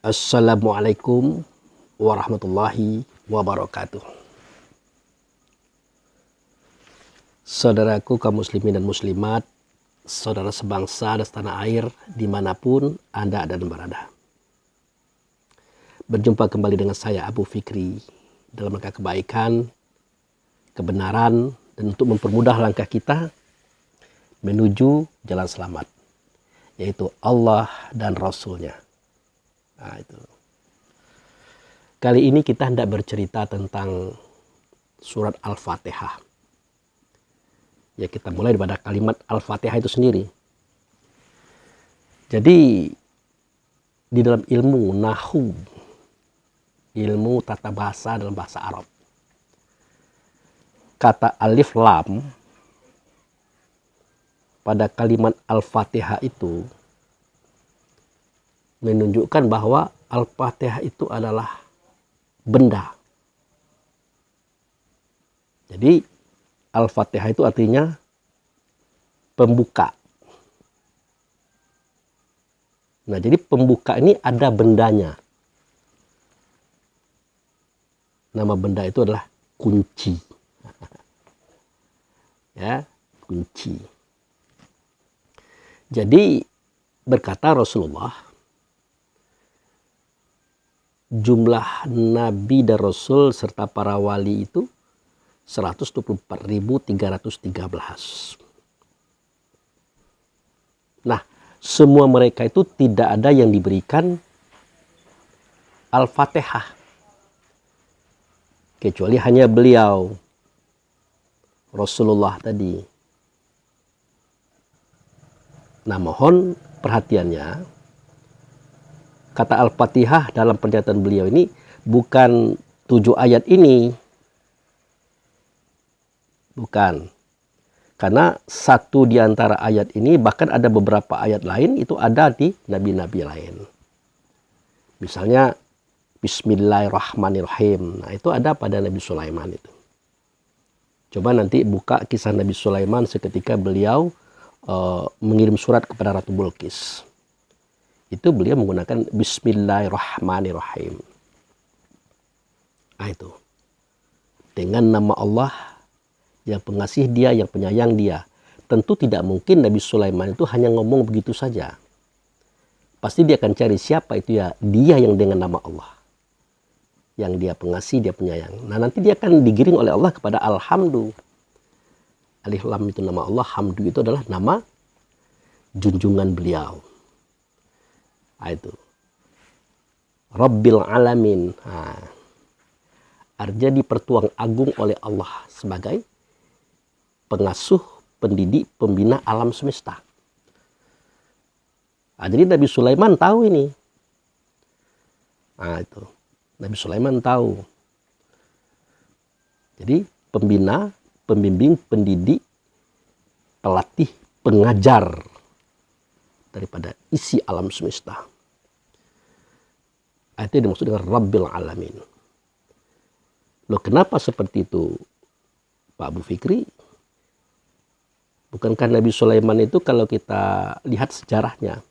Assalamualaikum warahmatullahi wabarakatuh. Saudaraku kaum muslimin dan muslimat, saudara sebangsa dan setanah air dimanapun Anda dan berada. Berjumpa kembali dengan saya Abu Fikri dalam rangka kebaikan, kebenaran, dan untuk mempermudah langkah kita menuju jalan selamat, yaitu Allah dan Rasulnya. Nah, itu. Kali ini kita hendak bercerita tentang surat Al-Fatihah. Ya, kita mulai daripada kalimat Al-Fatihah itu sendiri. Jadi di dalam ilmu Nahwu, ilmu tata bahasa dalam bahasa Arab, kata alif lam pada kalimat Al-Fatihah itu menunjukkan bahwa Al-Fatihah itu adalah benda. Jadi Al-Fatihah itu artinya pembuka. Nah, jadi pembuka ini ada bendanya. Nama benda itu adalah kunci. Ya, kunci. Jadi berkata Rasulullah, jumlah nabi dan rasul serta para wali itu 124.313. Nah, semua mereka itu tidak ada yang diberikan Al-Fatihah kecuali hanya beliau Rasulullah tadi. Nah, mohon perhatiannya. Kata Al-Fatihah dalam pernyataan beliau ini bukan 7 ayat ini. Bukan. Karena satu di antara ayat ini, bahkan ada beberapa ayat lain, itu ada di nabi-nabi lain. Misalnya, Bismillahirrahmanirrahim. Nah, itu ada pada Nabi Sulaiman itu. Coba nanti buka kisah Nabi Sulaiman seketika beliau mengirim surat kepada Ratu Bilqis. Itu beliau menggunakan Bismillahirrahmanirrahim. Nah, itu. Dengan nama Allah yang pengasih dia, yang penyayang dia. Tentu tidak mungkin Nabi Sulaiman itu hanya ngomong begitu saja. Pasti dia akan cari siapa itu ya, dia yang dengan nama Allah. Yang dia pengasih, dia penyayang. Nah, nanti dia akan digiring oleh Allah kepada Alhamdu. Alif lam itu nama Allah, Hamdu itu adalah nama junjungan beliau. Nah, itu Rabbil Alamin. Nah, artinya dipertuang agung oleh Allah sebagai pengasuh, pendidik, pembina alam semesta. Nah, jadi Nabi Sulaiman tahu ini. Nah, itu Nabi Sulaiman tahu. Jadi pembina, pembimbing, pendidik, pelatih, pengajar daripada isi alam semesta. Itu dimaksud dengan Rabbil Alamin. Loh, kenapa seperti itu, Pak Abu Fikri? Bukankah Nabi Sulaiman itu kalau kita lihat sejarahnya,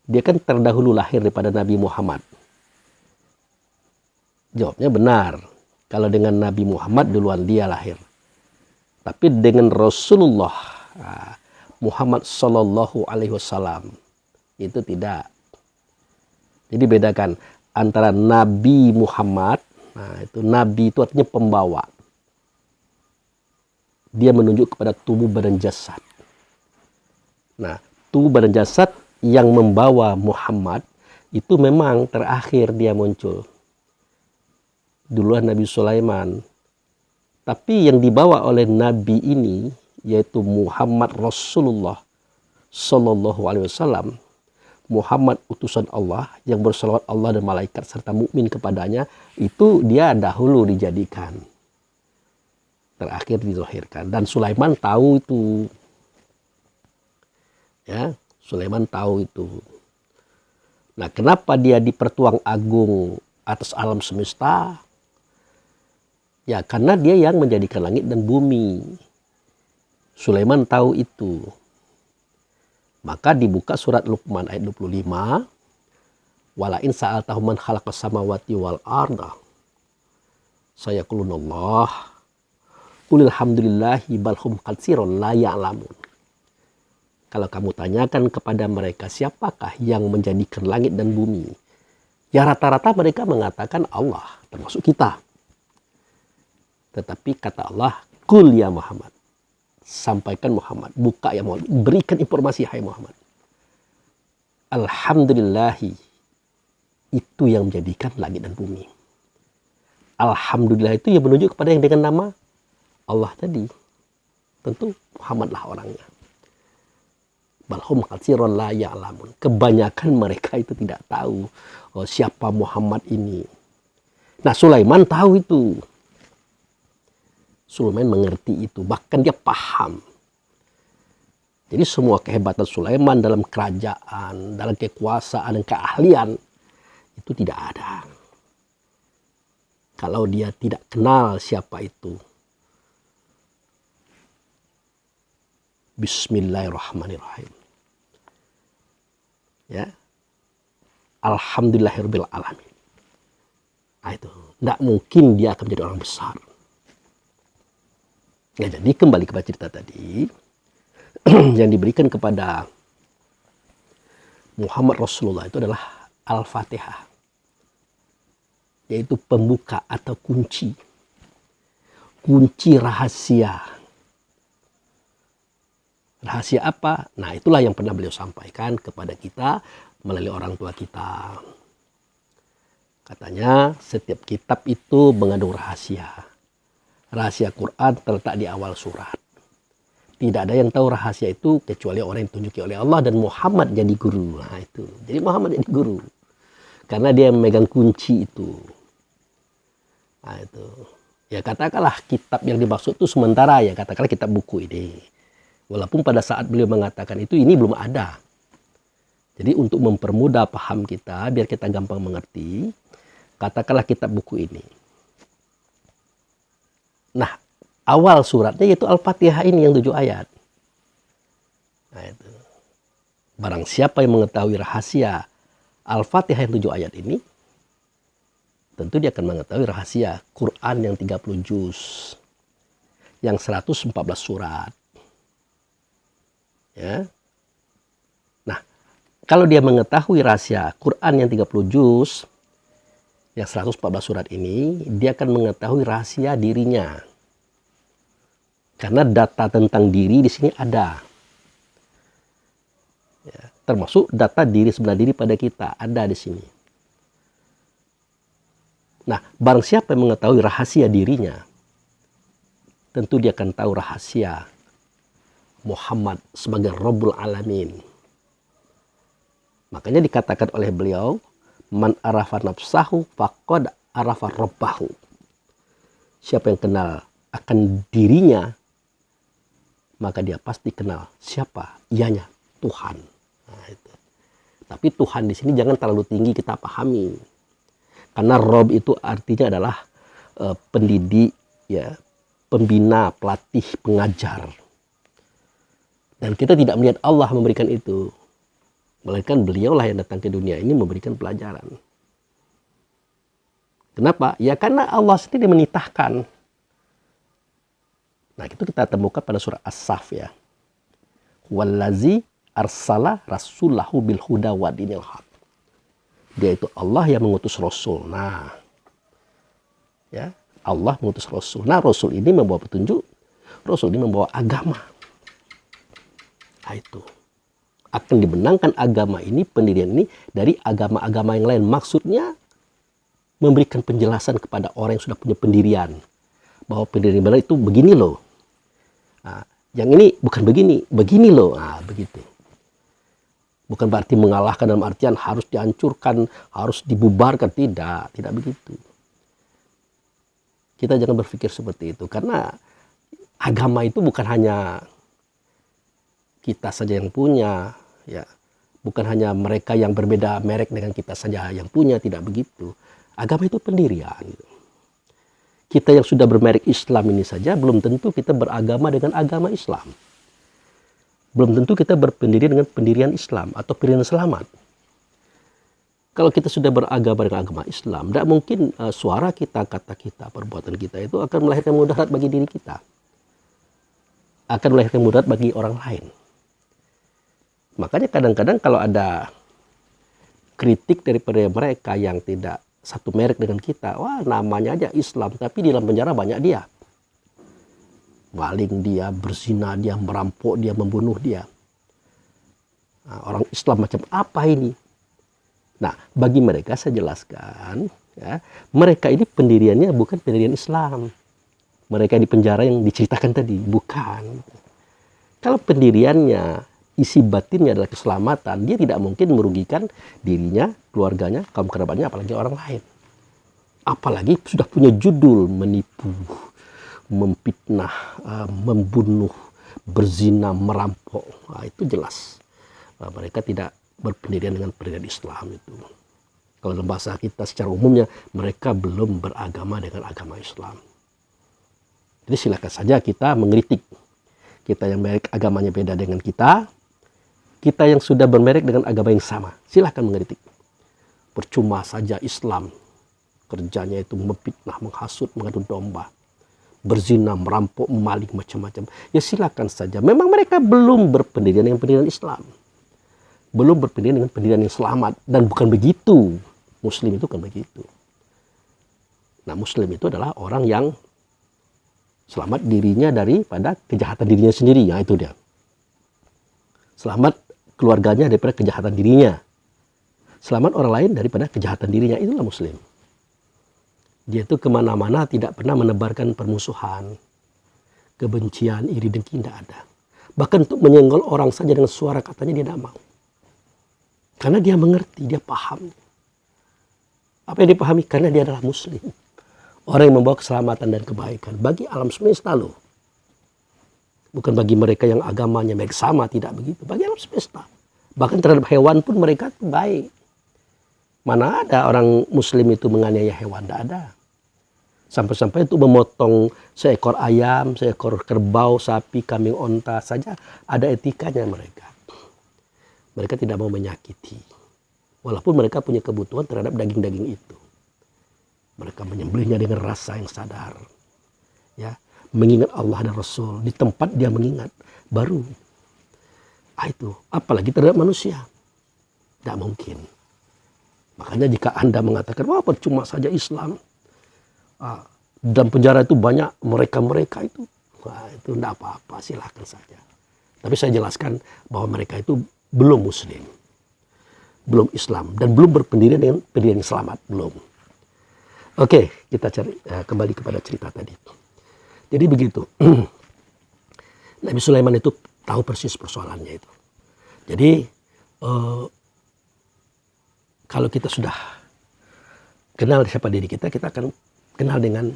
dia kan terdahulu lahir daripada Nabi Muhammad. Jawabnya benar. Kalau dengan Nabi Muhammad duluan dia lahir. Tapi dengan Rasulullah Muhammad Sallallahu Alaihi Wasallam itu tidak. Jadi bedakan antara Nabi Muhammad. Nah, itu Nabi itu artinya pembawa. Dia menunjuk kepada tubuh badan jasad. Nah, tubuh badan jasad yang membawa Muhammad itu memang terakhir dia muncul. Duluan Nabi Sulaiman. Tapi yang dibawa oleh Nabi ini, yaitu Muhammad Rasulullah Sallallahu Alaihi Wasallam, Muhammad utusan Allah yang bersalawat Allah dan malaikat serta mukmin kepadanya, itu dia dahulu dijadikan, terakhir dilahirkan. Dan Sulaiman tahu itu. Ya, Sulaiman tahu itu. Nah, kenapa dia dipertuang agung atas alam semesta? Ya, karena dia yang menjadikan langit dan bumi. Sulaiman tahu itu. Maka dibuka surat Luqman ayat 25. Wala in sa'altahum man khalaqas samawati wal arda sayaqulunallah qul alhamdulillahi bal hum katsiran la ya'lamun. Kalau kamu tanyakan kepada mereka siapakah yang menjadikan langit dan bumi, ya rata-rata mereka mengatakan Allah, termasuk kita. Tetapi kata Allah, qul ya Muhammad, sampaikan Muhammad, buka ya Muhammad, berikan informasi hai Muhammad. Alhamdulillahi, itu yang menjadikan langit dan bumi. Alhamdulillah itu yang menunjuk kepada yang dengan nama Allah tadi. Tentu Muhammadlah orangnya. Balhum katsiran la ya'lamun. Kebanyakan mereka itu tidak tahu siapa Muhammad ini. Nah, Sulaiman tahu itu. Sulaiman mengerti itu, bahkan dia paham. Jadi semua kehebatan Sulaiman dalam kerajaan, dalam kekuasaan dan keahlian itu tidak ada kalau dia tidak kenal siapa itu. Bismillahirrahmanirrahim. Ya. Alhamdulillahirabbil alamin. Nah, itu tidak mungkin dia akan menjadi orang besar. Nah, jadi kembali kepada cerita tadi yang diberikan kepada Muhammad Rasulullah itu adalah Al-Fatihah, yaitu pembuka atau kunci rahasia. Rahasia apa? Nah, itulah yang pernah beliau sampaikan kepada kita melalui orang tua kita. Katanya setiap kitab itu mengandung rahasia. Rahasia Quran terletak di awal surat. Tidak ada yang tahu rahasia itu kecuali orang yang ditunjuki oleh Allah, dan Muhammad jadi guru. Nah, itu. Jadi Muhammad jadi guru. Karena dia memegang kunci itu. Nah, itu. Ya katakanlah kitab yang dimaksud itu sementara, ya katakanlah kitab buku ini. Walaupun pada saat beliau mengatakan itu, ini belum ada. Jadi untuk mempermudah paham kita, biar kita gampang mengerti, katakanlah kitab buku ini. Nah, awal suratnya yaitu Al-Fatihah ini yang 7 ayat. Nah, itu. Barang siapa yang mengetahui rahasia Al-Fatihah yang 7 ayat ini, tentu dia akan mengetahui rahasia Quran yang 30 juz, yang 114 surat. Ya. Nah, kalau dia mengetahui rahasia Quran yang 30 juz, yang 114 surat ini, dia akan mengetahui rahasia dirinya. Karena data tentang diri di sini ada. Ya, termasuk data diri sebelah diri pada kita ada di sini. Nah, barang siapa yang mengetahui rahasia dirinya, tentu dia akan tahu rahasia Muhammad sebagai Rabbul Alamin. Makanya dikatakan oleh beliau, man arafa nafsahu faqad arafa rabbahu. Siapa yang kenal akan dirinya, maka dia pasti kenal siapa ianya, Tuhan. Nah, itu. Tapi Tuhan di sini jangan terlalu tinggi kita pahami. Karena Rob itu artinya adalah pendidik, ya, pembina, pelatih, pengajar. Dan kita tidak melihat Allah memberikan itu. Melainkan beliaulah yang datang ke dunia ini memberikan pelajaran. Kenapa? Ya karena Allah sendiri menitahkan. Nah, itu kita temukan pada surah As-Saff, ya. Wallazi arsala rasulahu bil huda wa dinil haq. Dia itu Allah yang mengutus Rasul. Nah, ya, Allah mengutus Rasul. Nah, Rasul ini membawa petunjuk. Rasul ini membawa agama. Nah, itu. Akan dibenangkan agama ini, pendirian ini dari agama-agama yang lain. Maksudnya memberikan penjelasan kepada orang yang sudah punya pendirian. Bahwa pendirian benar itu begini loh. Nah, yang ini bukan begini, begini loh. Nah, begitu. Bukan berarti mengalahkan dalam artian harus dihancurkan, harus dibubarkan. Tidak begitu. Kita jangan berpikir seperti itu. Karena agama itu bukan hanya kita saja yang punya, ya. Bukan hanya mereka yang berbeda merek dengan kita saja yang punya, tidak begitu. Agama itu pendirian. Kita yang sudah bermerek Islam ini saja belum tentu kita beragama dengan agama Islam. Belum tentu kita berpendirian dengan pendirian Islam atau pendirian selamat. Kalau kita sudah beragama dengan agama Islam, tidak mungkin suara kita, kata kita, perbuatan kita itu akan melahirkan mudarat bagi diri kita. Akan melahirkan mudarat bagi orang lain. Makanya kadang-kadang kalau ada kritik daripada mereka yang tidak satu merek dengan kita, wah namanya aja Islam, tapi di dalam penjara banyak dia. Maling dia, berzina dia, merampok dia, membunuh dia. Nah, orang Islam macam apa ini? Nah, bagi mereka saya jelaskan, ya, mereka ini pendiriannya bukan pendirian Islam. Mereka di penjara yang diceritakan tadi, bukan. Kalau pendiriannya, isi batinnya adalah keselamatan, dia tidak mungkin merugikan dirinya, keluarganya, kaum kerabatnya, apalagi orang lain. Apalagi sudah punya judul menipu, memfitnah, membunuh, berzina, merampok. Nah, itu jelas. Mereka tidak berpendirian dengan pendirian Islam itu. Kalau dalam bahasa kita secara umumnya, mereka belum beragama dengan agama Islam. Jadi silakan saja kita mengkritik. Kita yang merek agamanya beda dengan kita yang sudah bermerek dengan agama yang sama, silakan mengkritik. Percuma saja Islam kerjanya itu memfitnah, menghasut, mengadu domba, berzina, merampok, memaling, macam-macam. Ya silakan saja. Memang mereka belum berpendirian dengan pendirian Islam. Belum berpendirian dengan pendirian yang selamat. Dan bukan begitu. Muslim itu bukan begitu. Nah, Muslim itu adalah orang yang selamat dirinya daripada kejahatan dirinya sendiri. Nah, itu dia. Selamat keluarganya daripada kejahatan dirinya. Selamat orang lain daripada kejahatan dirinya. Itulah Muslim. Dia itu kemana-mana tidak pernah menebarkan permusuhan, kebencian, iri dengki, tidak ada. Bahkan untuk menyenggol orang saja dengan suara katanya dia tidak mau. Karena dia mengerti, dia paham. Apa yang dipahami? Karena dia adalah Muslim. Orang yang membawa keselamatan dan kebaikan bagi alam semesta loh. Bukan bagi mereka yang agamanya baik sama, tidak begitu. Bagi alam semesta. Bahkan terhadap hewan pun mereka itu baik. Mana ada orang Muslim itu menganiaya hewan? Tidak ada. Sampai-sampai untuk memotong seekor ayam, seekor kerbau, sapi, kambing, onta saja ada etikanya mereka. Mereka tidak mau menyakiti. Walaupun mereka punya kebutuhan terhadap daging-daging itu. Mereka menyembelihnya dengan rasa yang sadar. Ya, mengingat Allah dan Rasul. Di tempat dia mengingat. Baru. Itu. Apalagi terhadap manusia. Tidak mungkin. Makanya jika Anda mengatakan, wah percuma saja Islam. Dalam penjara itu banyak mereka-mereka itu. Wah, itu tidak apa-apa, silahkan saja. Tapi saya jelaskan bahwa mereka itu belum Muslim. Belum Islam. Dan belum berpendirian dengan pendirian yang selamat. Belum. Oke, kita cari kembali kepada cerita tadi. Jadi begitu. Nabi Sulaiman itu tahu persis persoalannya itu. Jadi kalau kita sudah kenal siapa diri kita, kita akan kenal dengan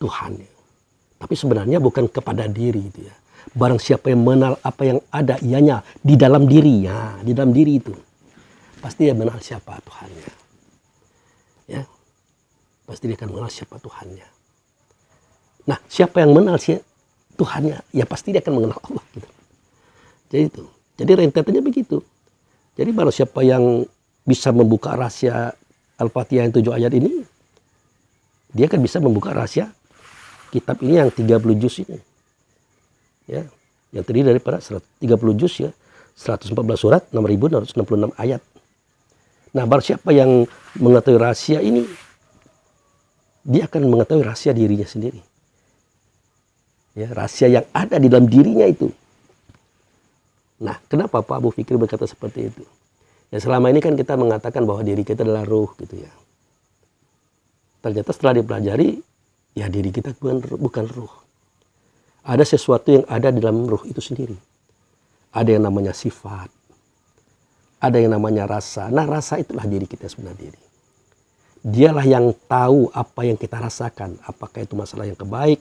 Tuhan. Tapi sebenarnya bukan kepada diri itu ya. Barang siapa yang mengenal apa yang ada ianya di dalam diri, ya, di dalam diri itu, pasti dia mengenal siapa Tuhannya. Ya, pasti dia akan mengenal siapa Tuhannya. Nah, siapa yang mengenal Tuhannya, ya pasti dia akan mengenal Allah. Gitu. Jadi itu. Jadi rentetannya begitu. Jadi barang siapa yang bisa membuka rahasia Al-Fatihah yang 7 ayat ini, dia akan bisa membuka rahasia kitab ini yang 30 juz ini. Ya, yang terdiri daripada 30 juz ya, 114 surat, 6.666 ayat. Nah, barang siapa yang mengetahui rahasia ini, dia akan mengetahui rahasia dirinya sendiri. Ya, rahasia yang ada di dalam dirinya itu. Nah, kenapa Pak Abu Fikri berkata seperti itu? Ya, selama ini kan kita mengatakan bahwa diri kita adalah ruh gitu ya. Ternyata setelah dipelajari, ya diri kita bukan ruh. Ada sesuatu yang ada di dalam ruh itu sendiri. Ada yang namanya sifat. Ada yang namanya rasa. Nah, rasa itulah diri kita sebenarnya diri. Dialah yang tahu apa yang kita rasakan. Apakah itu masalah yang kebaik,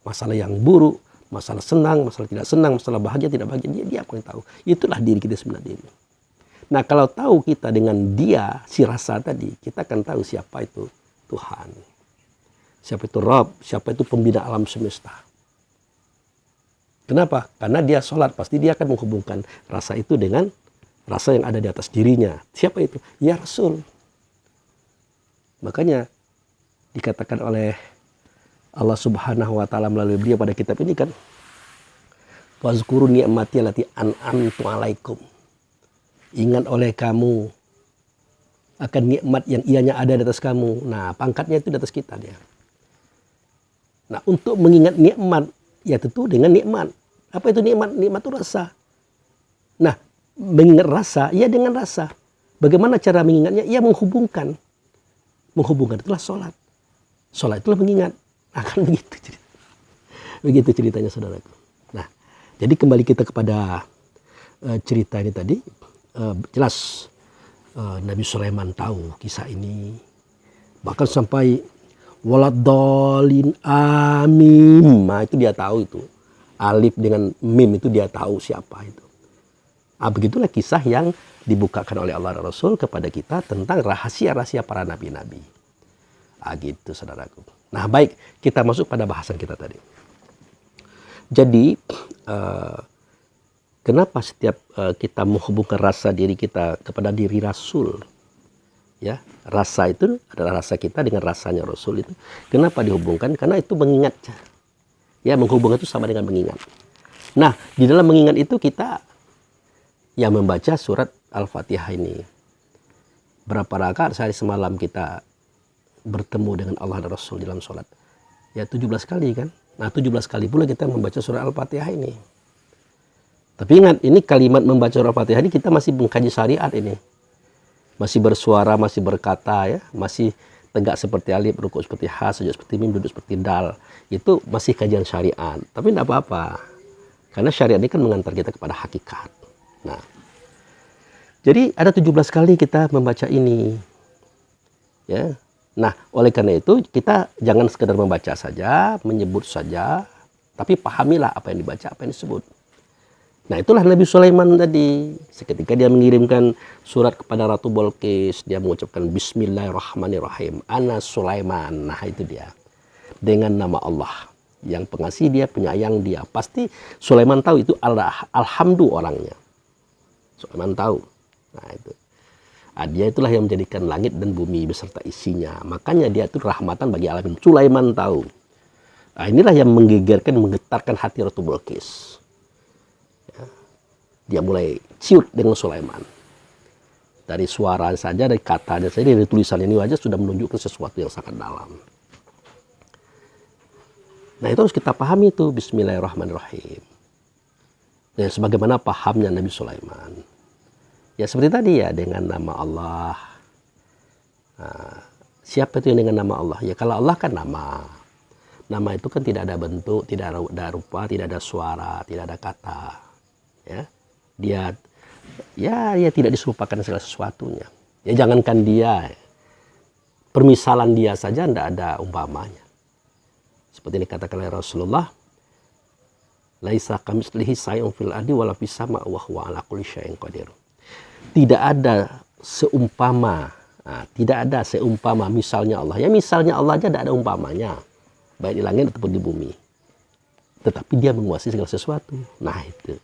masalah yang buruk, masalah senang, masalah tidak senang, masalah bahagia, tidak bahagia. Dia yang tahu. Itulah diri kita sebenarnya diri. Nah, kalau tahu kita dengan dia, si rasa tadi, kita akan tahu siapa itu Tuhan. Siapa itu Rabb, siapa itu pembina alam semesta. Kenapa? Karena dia sholat, pasti dia akan menghubungkan rasa itu dengan rasa yang ada di atas dirinya. Siapa itu? Ya Rasul. Makanya dikatakan oleh Allah Subhanahu wa taala melalui beliau pada kitab ini kan, wazkuru ni'mati allati an'amtu 'alaikum. Ingat oleh kamu akan nikmat yang ianya ada di atas kamu. Nah, pangkatnya itu di atas kita dia. Nah, untuk mengingat nikmat, ya tentu dengan nikmat. Apa itu nikmat? Nikmat itu rasa. Nah, mengingat rasa, ya dengan rasa. Bagaimana cara mengingatnya? Ya menghubungkan. Menghubungkan itulah sholat. Sholat itulah mengingat. Akan begitu. Begitu ceritanya saudaraku. Nah, jadi kembali kita kepada cerita ini tadi. Jelas Nabi Sulaiman tahu kisah ini. Bahkan sampai waladhalin amin. Nah, itu dia tahu itu. Alif dengan mim itu dia tahu siapa itu. Nah, begitulah kisah yang dibukakan oleh Allah dan Rasul kepada kita tentang rahasia-rahasia para nabi-nabi. Ah, gitu saudaraku. Nah, baik, kita masuk pada bahasan kita tadi. Jadi, kenapa setiap kita menghubungkan rasa diri kita kepada diri Rasul? Ya, rasa itu adalah rasa kita dengan rasanya Rasul itu. Kenapa dihubungkan? Karena itu mengingat. Ya, menghubungkan itu sama dengan mengingat. Nah, di dalam mengingat itu kita yang membaca surat Al-Fatihah ini. Berapa rakaat sehari semalam kita bertemu dengan Allah dan Rasul dalam sholat? Ya 17 kali kan. Nah 17 kali pula kita membaca surah Al-Fatihah ini. Tapi ingat, ini kalimat membaca surah Al-Fatihah ini kita masih mengkaji syariat ini. Masih bersuara, masih berkata ya. Masih tegak seperti alif, rukuk seperti ha, sujud seperti mim, duduk seperti dal. Itu masih kajian syariat. Tapi tidak apa-apa. Karena syariat ini kan mengantar kita kepada hakikat. Nah, jadi ada 17 kali kita membaca ini. Ya. Nah, oleh karena itu kita jangan sekedar membaca saja, menyebut saja, tapi pahamilah apa yang dibaca, apa yang disebut. Nah, itulah Nabi Sulaiman tadi. Seketika dia mengirimkan surat kepada Ratu Balqis, dia mengucapkan Bismillahirrahmanirrahim. Ana Sulaiman. Nah, itu dia. Dengan nama Allah yang pengasih dia, penyayang dia. Pasti Sulaiman tahu itu alhamdu orangnya. Sulaiman tahu. Nah, itu. Dia itulah yang menjadikan langit dan bumi beserta isinya. Makanya dia itu rahmatan bagi alamin. Sulaiman tahu. Nah, inilah yang menggegerkan, menggetarkan hati Ratu Balqis. Ya. Dia mulai ciut dengan Sulaiman. Dari suara saja, dari kata saja, dari tulisan ini saja sudah menunjukkan sesuatu yang sangat dalam. Nah, itu harus kita pahami itu. Bismillahirrahmanirrahim. Dan sebagaimana pahamnya Nabi Sulaiman. Ya seperti tadi ya, dengan nama Allah. Nah, siapa itu yang dengan nama Allah? Ya kalau Allah kan nama. Nama itu kan tidak ada bentuk, tidak ada rupa, tidak ada suara, tidak ada kata. Ya, dia tidak diserupakan segala sesuatunya. Ya jangankan dia, permisalan dia saja tidak ada umpamanya. Seperti dikatakan oleh Rasulullah, laisa kamitslihi syai'un fil ardi wala fis sama' wa huwa ala kulli syai'in qadir. Tidak ada seumpama, tidak ada seumpama misalnya Allah. Ya misalnya Allah aja tidak ada umpamanya, baik di langit ataupun di bumi. Tetapi dia menguasai segala sesuatu. Nah itu.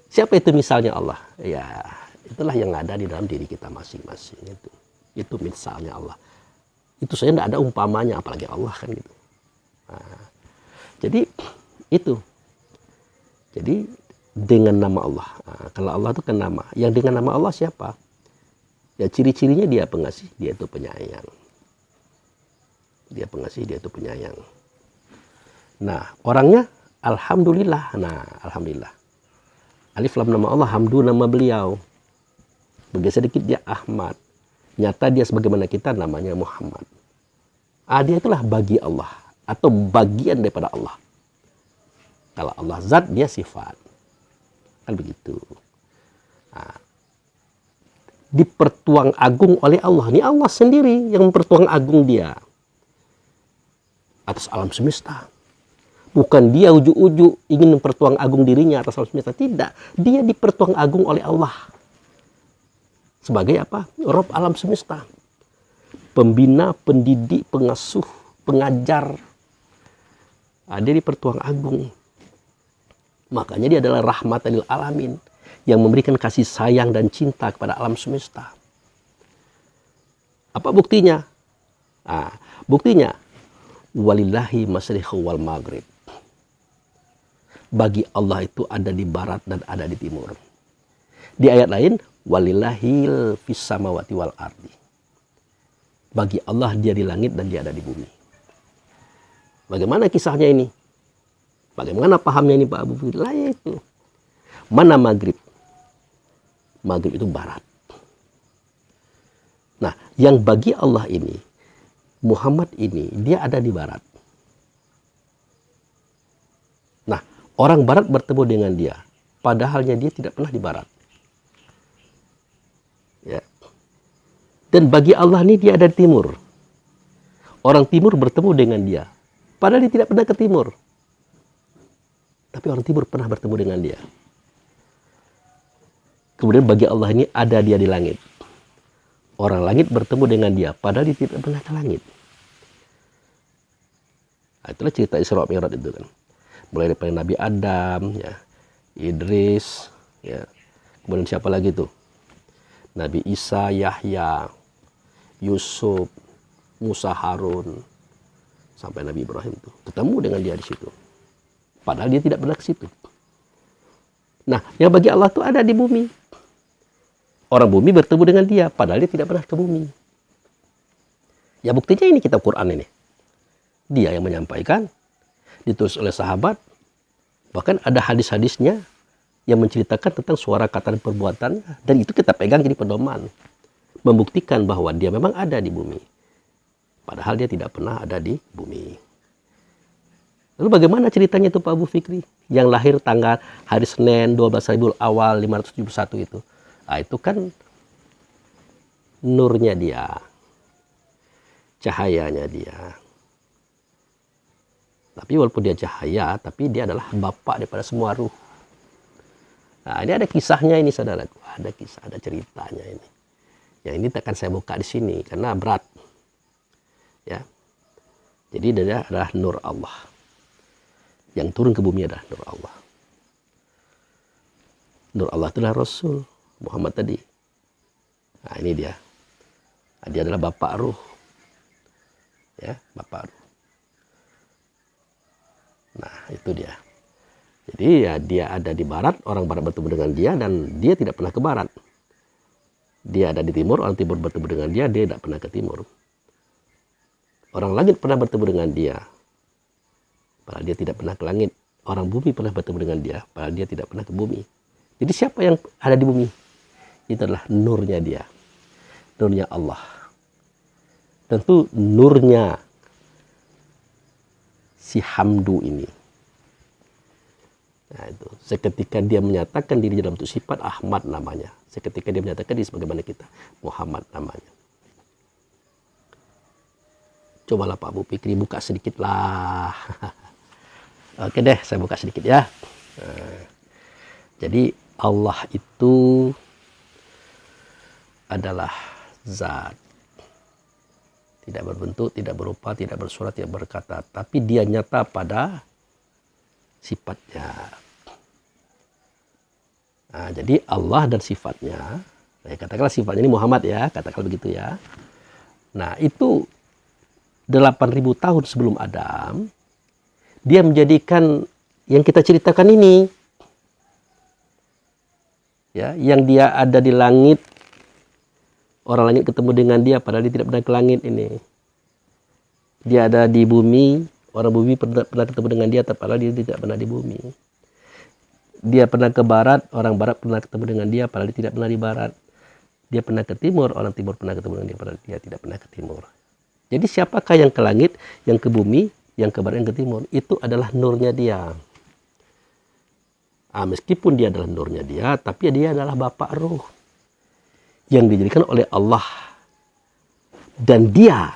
Siapa itu misalnya Allah? Ya itulah yang ada di dalam diri kita masing-masing. Itu misalnya Allah. Itu saja tidak ada umpamanya, apalagi Allah kan gitu. Nah, jadi itu. Jadi dengan nama Allah. Nah, kalau Allah itu kan nama. Yang dengan nama Allah siapa? Ya ciri-cirinya dia pengasih, dia itu penyayang. Dia pengasih, dia itu penyayang. Nah, orangnya alhamdulillah. Nah, alhamdulillah. Alif lam nama Allah, hamdu nama beliau. Bergeser sedikit dia Ahmad. Nyata dia sebagaimana kita namanya Muhammad. Dia itulah bagi Allah atau bagian daripada Allah. Kalau Allah zat, dia sifat. Kan begitu. Nah, dipertuang agung oleh Allah. Ini Allah sendiri yang mempertuang agung dia atas alam semesta. Bukan dia ujuk-ujuk ingin mempertuang agung dirinya atas alam semesta. Tidak. Dia dipertuang agung oleh Allah. Sebagai apa? Rob alam semesta. Pembina, pendidik, pengasuh, pengajar. Dia dipertuang agung. Makanya dia adalah rahmatan lil alamin. yang memberikan kasih sayang dan cinta kepada alam semesta. Apa buktinya? Buktinya, walillahi masyriqu wal maghrib. Bagi Allah itu ada di barat dan ada di timur. Di ayat lain, walillahil fis samawati wal ardi. Bagi Allah dia di langit dan dia ada di bumi. Bagaimana kisahnya ini? Bagaimana pahamnya ini Pak Abu Fikri? Lah itu. Mana maghrib? Maghrib itu barat. Nah, yang bagi Allah ini, Muhammad ini, dia ada di barat. Nah, orang barat bertemu dengan dia, padahalnya dia tidak pernah di barat. Ya. Dan bagi Allah ini dia ada di timur. Orang timur bertemu dengan dia, padahal dia tidak pernah ke timur. Tapi orang timur pernah bertemu dengan dia. Kemudian bagi Allah ini ada dia di langit. Orang langit bertemu dengan dia, padahal dia tidak pernah ke langit. Nah, itulah cerita Isra Mi'raj itu kan. Mulai dari Nabi Adam, ya, Idris, ya. Kemudian siapa lagi tuh? Nabi Isa, Yahya, Yusuf, Musa, Harun, sampai Nabi Ibrahim tuh ketemu dengan dia di situ. Padahal dia tidak pernah ke situ. Nah, yang bagi Allah itu ada di bumi. Orang bumi bertemu dengan dia, padahal dia tidak pernah ke bumi. Ya buktinya ini kitab Quran ini. Dia yang menyampaikan, ditulis oleh sahabat, bahkan ada hadis-hadisnya yang menceritakan tentang suara kata dan perbuatannya. Dan itu kita pegang jadi pedoman. Membuktikan bahwa dia memang ada di bumi. Padahal dia tidak pernah ada di bumi. Lalu bagaimana ceritanya itu Pak Abu Fikri? Yang lahir tanggal hari Senin 12 Rabiul Awal 571 itu. Nah, itu kan nurnya dia. Cahayanya dia. Tapi walaupun dia cahaya, tapi dia adalah bapak daripada semua ruh. Nah, ini ada kisahnya ini saudaraku. Ada kisah, ada ceritanya ini. Yang ini akan saya buka di sini karena berat. Ya. Jadi dia adalah nur Allah. Yang turun ke bumi adalah nur Allah. Nur Allah itulah Rasul Muhammad tadi. Nah, ini dia. Nah, dia adalah bapak ruh. Ya, bapak ruh. Nah, itu dia. Jadi ya dia ada di barat, orang barat bertemu dengan dia dan dia tidak pernah ke barat. Dia ada di timur, orang timur bertemu dengan dia tidak pernah ke timur. Orang langit pernah bertemu dengan dia, padahal dia tidak pernah ke langit. Orang bumi pernah bertemu dengan dia, padahal dia tidak pernah ke bumi. Jadi siapa yang ada di bumi? Itu adalah nurnya dia. Nurnya Allah. Tentu nurnya si Hamdu ini. Nah, itu. Seketika dia menyatakan diri dalam bentuk sifat, Ahmad namanya. Seketika dia menyatakan diri sebagaimana kita, Muhammad namanya. Cobalah Pak Abu Fikri buka sedikit lah. Oke deh, saya buka sedikit ya. Nah, jadi Allah itu adalah zat. Tidak berbentuk, tidak berupa, tidak bersuara, tidak berkata. Tapi dia nyata pada sifatnya. Nah, jadi Allah dan sifatnya, katakanlah sifatnya ini Muhammad ya, katakanlah begitu ya. Nah, itu 8.000 tahun sebelum Adam, dia menjadikan yang kita ceritakan ini, ya, yang dia ada di langit, orang langit ketemu dengan dia, padahal dia tidak pernah ke langit ini. Dia ada di bumi, orang bumi pernah ketemu dengan dia, padahal dia tidak pernah di bumi. Dia pernah ke barat, orang barat pernah ketemu dengan dia, padahal dia tidak pernah di barat. Dia pernah ke timur, orang timur pernah ketemu dengan dia, padahal dia tidak pernah ke timur. Jadi siapakah yang ke langit, yang ke bumi, yang ke barat, yang ke timur? Itu adalah nurnya dia. Meskipun dia adalah nurnya dia, tapi dia adalah bapak ruh yang dijadikan oleh Allah. Dan dia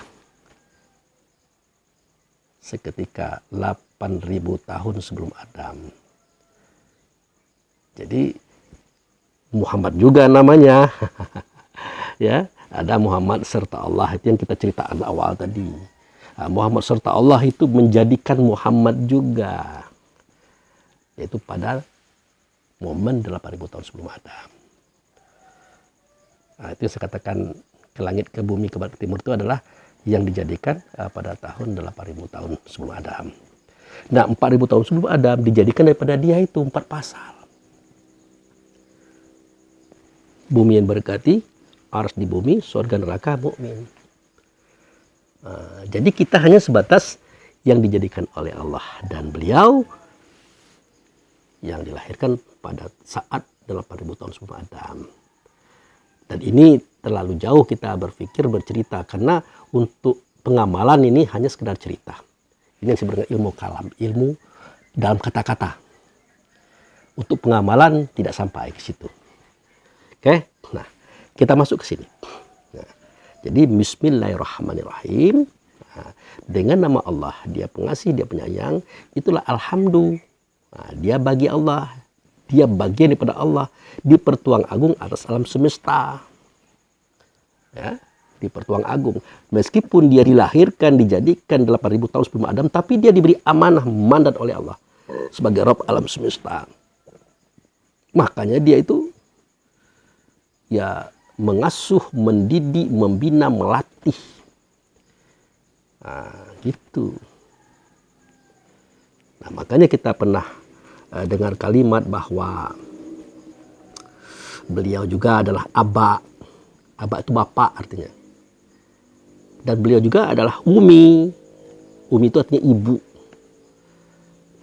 seketika 8.000 tahun sebelum Adam. Jadi Muhammad juga namanya. Ya. Ada Muhammad serta Allah, itu yang kita ceritakan awal tadi. Muhammad serta Allah itu menjadikan Muhammad juga. Yaitu pada momen 8.000 tahun sebelum Adam. Nah, itu saya katakan ke langit, ke bumi, ke barat, ke timur itu adalah yang dijadikan pada tahun 8.000 tahun sebelum Adam. Nah, 4.000 tahun sebelum Adam dijadikan daripada dia itu 4 pasal. Bumi yang berkati, arsy di bumi, surga neraka, mukmin. Jadi kita hanya sebatas yang dijadikan oleh Allah dan beliau yang dilahirkan pada saat 8.000 tahun sebelum Adam. Dan ini terlalu jauh kita berpikir, bercerita, karena untuk pengamalan ini hanya sekedar cerita. Ini yang disebut dengan ilmu kalam, ilmu dalam kata-kata. Untuk pengamalan tidak sampai ke situ. Oke, nah kita masuk ke sini. Nah, jadi Bismillahirrahmanirrahim. Nah, dengan nama Allah, Dia pengasih, Dia penyayang. Itulah alhamdulillah. Nah, dia bagi Allah, dia bagian daripada Allah, di pertuang agung atas alam semesta. Ya, di pertuang agung. Meskipun dia dilahirkan, dijadikan 8.000 tahun sebelum Adam, tapi dia diberi amanah, mandat oleh Allah sebagai Rabb alam semesta. Makanya dia itu ya mengasuh, mendidik, membina, melatih. Nah, gitu. Nah, makanya kita pernah dengar kalimat bahwa beliau juga adalah Aba. Aba itu bapak artinya. Dan beliau juga adalah Umi. Umi itu artinya ibu.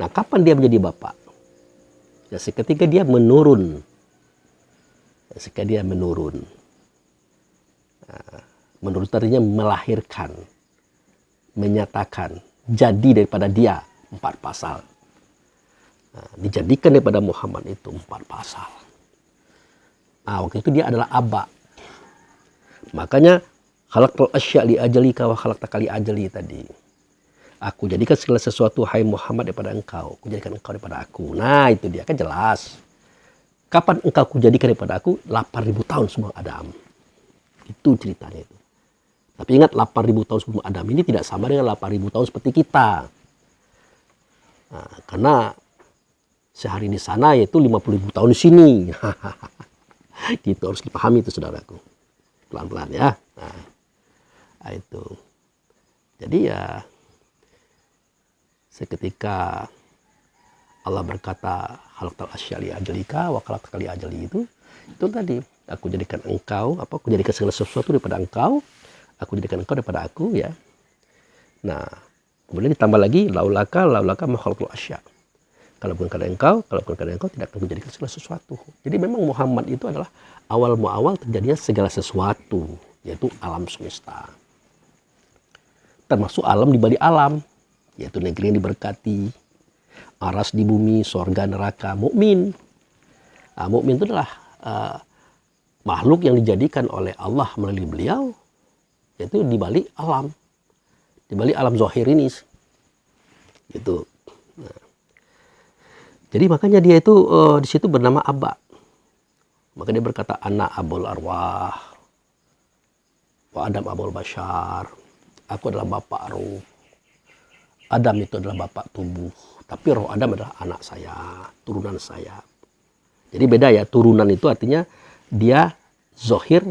Nah, kapan dia menjadi bapak? Ya, seketika dia menurun. Seketika dia menurun. Nah, menurun artinya melahirkan. Menyatakan. Jadi daripada dia 4 pasal. Nah, dijadikan daripada Muhammad itu 4 pasal. Nah, waktu itu dia adalah Aba. Makanya khalaqtal asya' li ajalika wa khalaqtaka li ajali tadi. Aku jadikan segala sesuatu hai Muhammad daripada engkau. Aku jadikan engkau daripada aku. Nah, itu dia kan jelas. Kapan engkau aku jadikan daripada aku? 8.000 tahun sebelum Adam. Itu ceritanya itu. Tapi ingat 8.000 tahun sebelum Adam ini tidak sama dengan 8.000 tahun seperti kita. Nah, karena sehari di sana yaitu 50.000 tahun di sini. Gitu harus dipahami itu saudaraku. Pelan-pelan ya. Nah, itu. Jadi ya seketika Allah berkata khalaqtal asya' li ajalika wa khalaqtaka li ajali itu tadi aku jadikan engkau, aku jadikan segala sesuatu daripada engkau, aku jadikan engkau daripada aku ya. Nah, kemudian ditambah lagi laulaka ma khalaqtul asya'. Kalau bukan karena engkau tidak akan menjadikan segala sesuatu. Jadi memang Muhammad itu adalah awal muawal terjadinya segala sesuatu, yaitu alam semesta. Termasuk alam di balik alam, yaitu negeri yang diberkati, aras di bumi, sorga, neraka, mukmin. Nah, mukmin itu adalah makhluk yang dijadikan oleh Allah melalui beliau, yaitu di balik alam zahir ini, gitu. Nah, jadi makanya dia itu di situ bernama Aba. Maka dia berkata anak abul arwah, wa Adam abul bashar. Aku adalah bapak roh. Adam itu adalah bapak tubuh. Tapi roh Adam adalah anak saya, turunan saya. Jadi beda ya, turunan itu artinya dia zohir,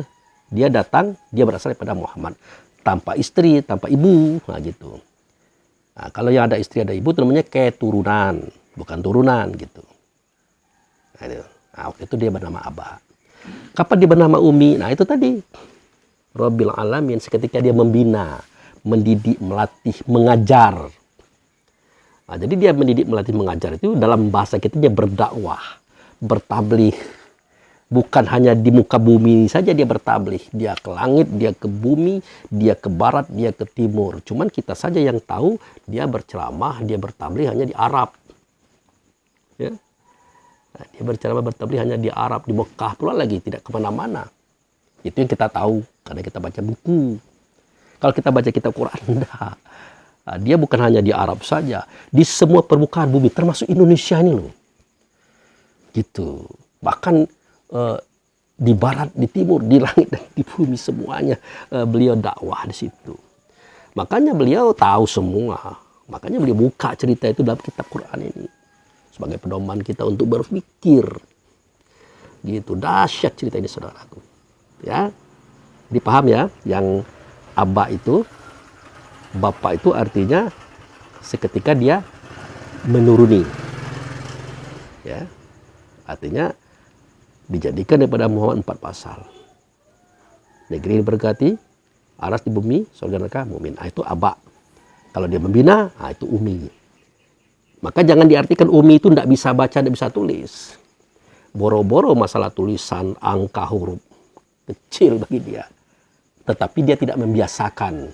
dia datang, dia berasal daripada Muhammad. Tanpa istri, tanpa ibu, nah gitu. Nah, kalau yang ada istri, ada ibu itu namanya keturunan, bukan turunan gitu. Nah, waktu itu dia bernama Aba. Kapan dia bernama Umi? Nah itu tadi. Rabbil Alamin, seketika dia membina, mendidik, melatih, mengajar. Nah, jadi dia mendidik, melatih, mengajar itu dalam bahasa kita dia berdakwah, bertabligh. Bukan hanya di muka bumi saja dia bertabligh. Dia ke langit, dia ke bumi, dia ke barat, dia ke timur. Cuman kita saja yang tahu dia berceramah, dia bertabligh hanya di Arab. Ya. Nah, dia berceramah, bertabligh hanya di Arab, di Mekah pula lagi, tidak kemana-mana. Itu yang kita tahu karena kita baca buku. Kalau kita baca kitab Quran, enggak. Nah, dia bukan hanya di Arab saja, di semua permukaan bumi, termasuk Indonesia ini loh. Gitu. Bahkan di barat, di timur, di langit dan di bumi semuanya beliau dakwah di situ. Makanya beliau tahu semua. Makanya beliau buka cerita itu dalam kitab Quran ini sebagai pedoman kita untuk berpikir. Gitu, dahsyat cerita ini saudaraku. Ya, dipaham ya, yang aba itu, bapak itu artinya seketika dia menuruni. Ya, artinya dijadikan daripada Muhammad 4 pasal. Negeri diberkati, aras di bumi, surga neraka, mukmin. Itu aba. Kalau dia membina, itu umi. Maka jangan diartikan umi itu tidak bisa baca, tidak bisa tulis. Boro-boro masalah tulisan, angka, huruf. Kecil bagi dia. Tetapi dia tidak membiasakan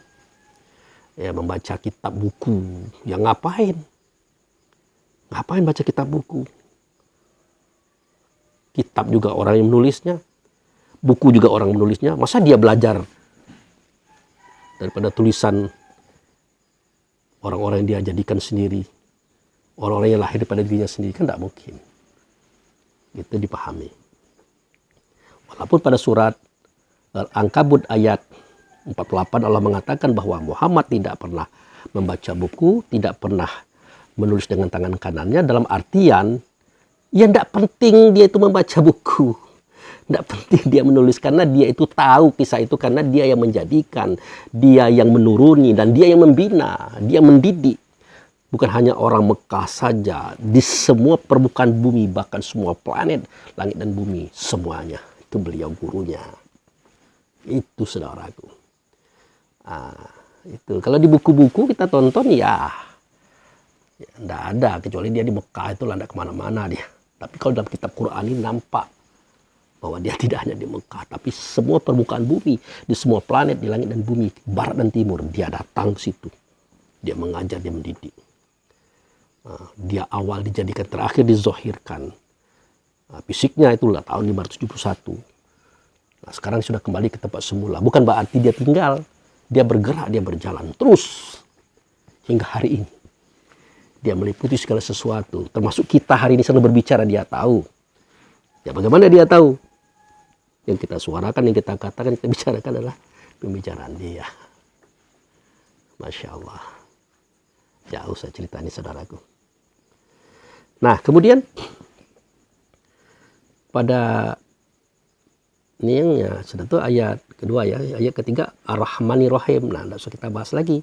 ya, membaca kitab buku. Ya ngapain? Ngapain baca kitab buku? Kitab juga orang yang menulisnya. Buku juga orang menulisnya. Masa dia belajar daripada tulisan orang-orang yang dia jadikan sendiri, orang-orang yang lahir daripada dirinya sendiri, kan tidak mungkin. Itu dipahami. Walaupun pada surat Al-Ankabut ayat 48 Allah mengatakan bahwa Muhammad tidak pernah membaca buku, tidak pernah menulis dengan tangan kanannya, dalam artian ya tidak penting dia itu membaca buku. Tidak penting dia menulis karena dia itu tahu kisah itu, karena dia yang menjadikan, dia yang menuruni, dan dia yang membina, dia mendidik. Bukan hanya orang Mekah saja, di semua permukaan bumi, bahkan semua planet, langit dan bumi, semuanya. Itu beliau gurunya. Itu saudaraku. Itu. Kalau di buku-buku kita tonton ya tidak ada, kecuali dia di Mekah itu tidak kemana-mana dia. Tapi kalau dalam kitab Quran ini nampak bahwa dia tidak hanya di Mekah, tapi semua permukaan bumi, di semua planet, di langit dan bumi, barat dan timur, dia datang ke situ. Dia mengajar, dia mendidik. Dia awal dijadikan, terakhir dizohirkan. Fisiknya itulah tahun 571. Nah, sekarang sudah kembali ke tempat semula. Bukan berarti dia tinggal, dia bergerak, dia berjalan terus hingga hari ini. Dia meliputi segala sesuatu, termasuk kita hari ini sedang berbicara, dia tahu. Ya bagaimana dia tahu? Yang kita suarakan, yang kita katakan, kita bicarakan adalah pembicaraan dia. Masya Allah. Jauh saya cerita ini saudaraku. Nah kemudian pada ini yang ya, sudah tuh ayat kedua ya, ayat ketiga Ar-Rahmani Rahim. Nah tidak usah kita bahas lagi.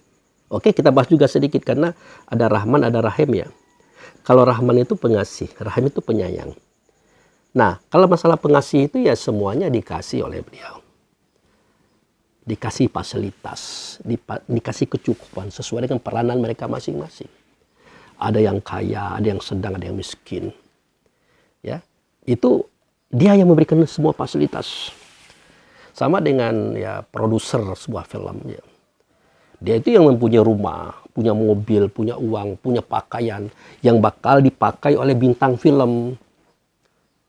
Oke, kita bahas juga sedikit karena ada Rahman, ada Rahim ya. Kalau Rahman itu pengasih, Rahim itu penyayang. Nah, kalau masalah pengasih itu ya semuanya dikasih oleh beliau. Dikasih fasilitas, dikasih kecukupan sesuai dengan peranan mereka masing-masing. Ada yang kaya, ada yang sedang, ada yang miskin. Ya, itu dia yang memberikan semua fasilitas. Sama dengan ya produser sebuah film ya. Dia itu yang mempunyai rumah, punya mobil, punya uang, punya pakaian yang bakal dipakai oleh bintang film.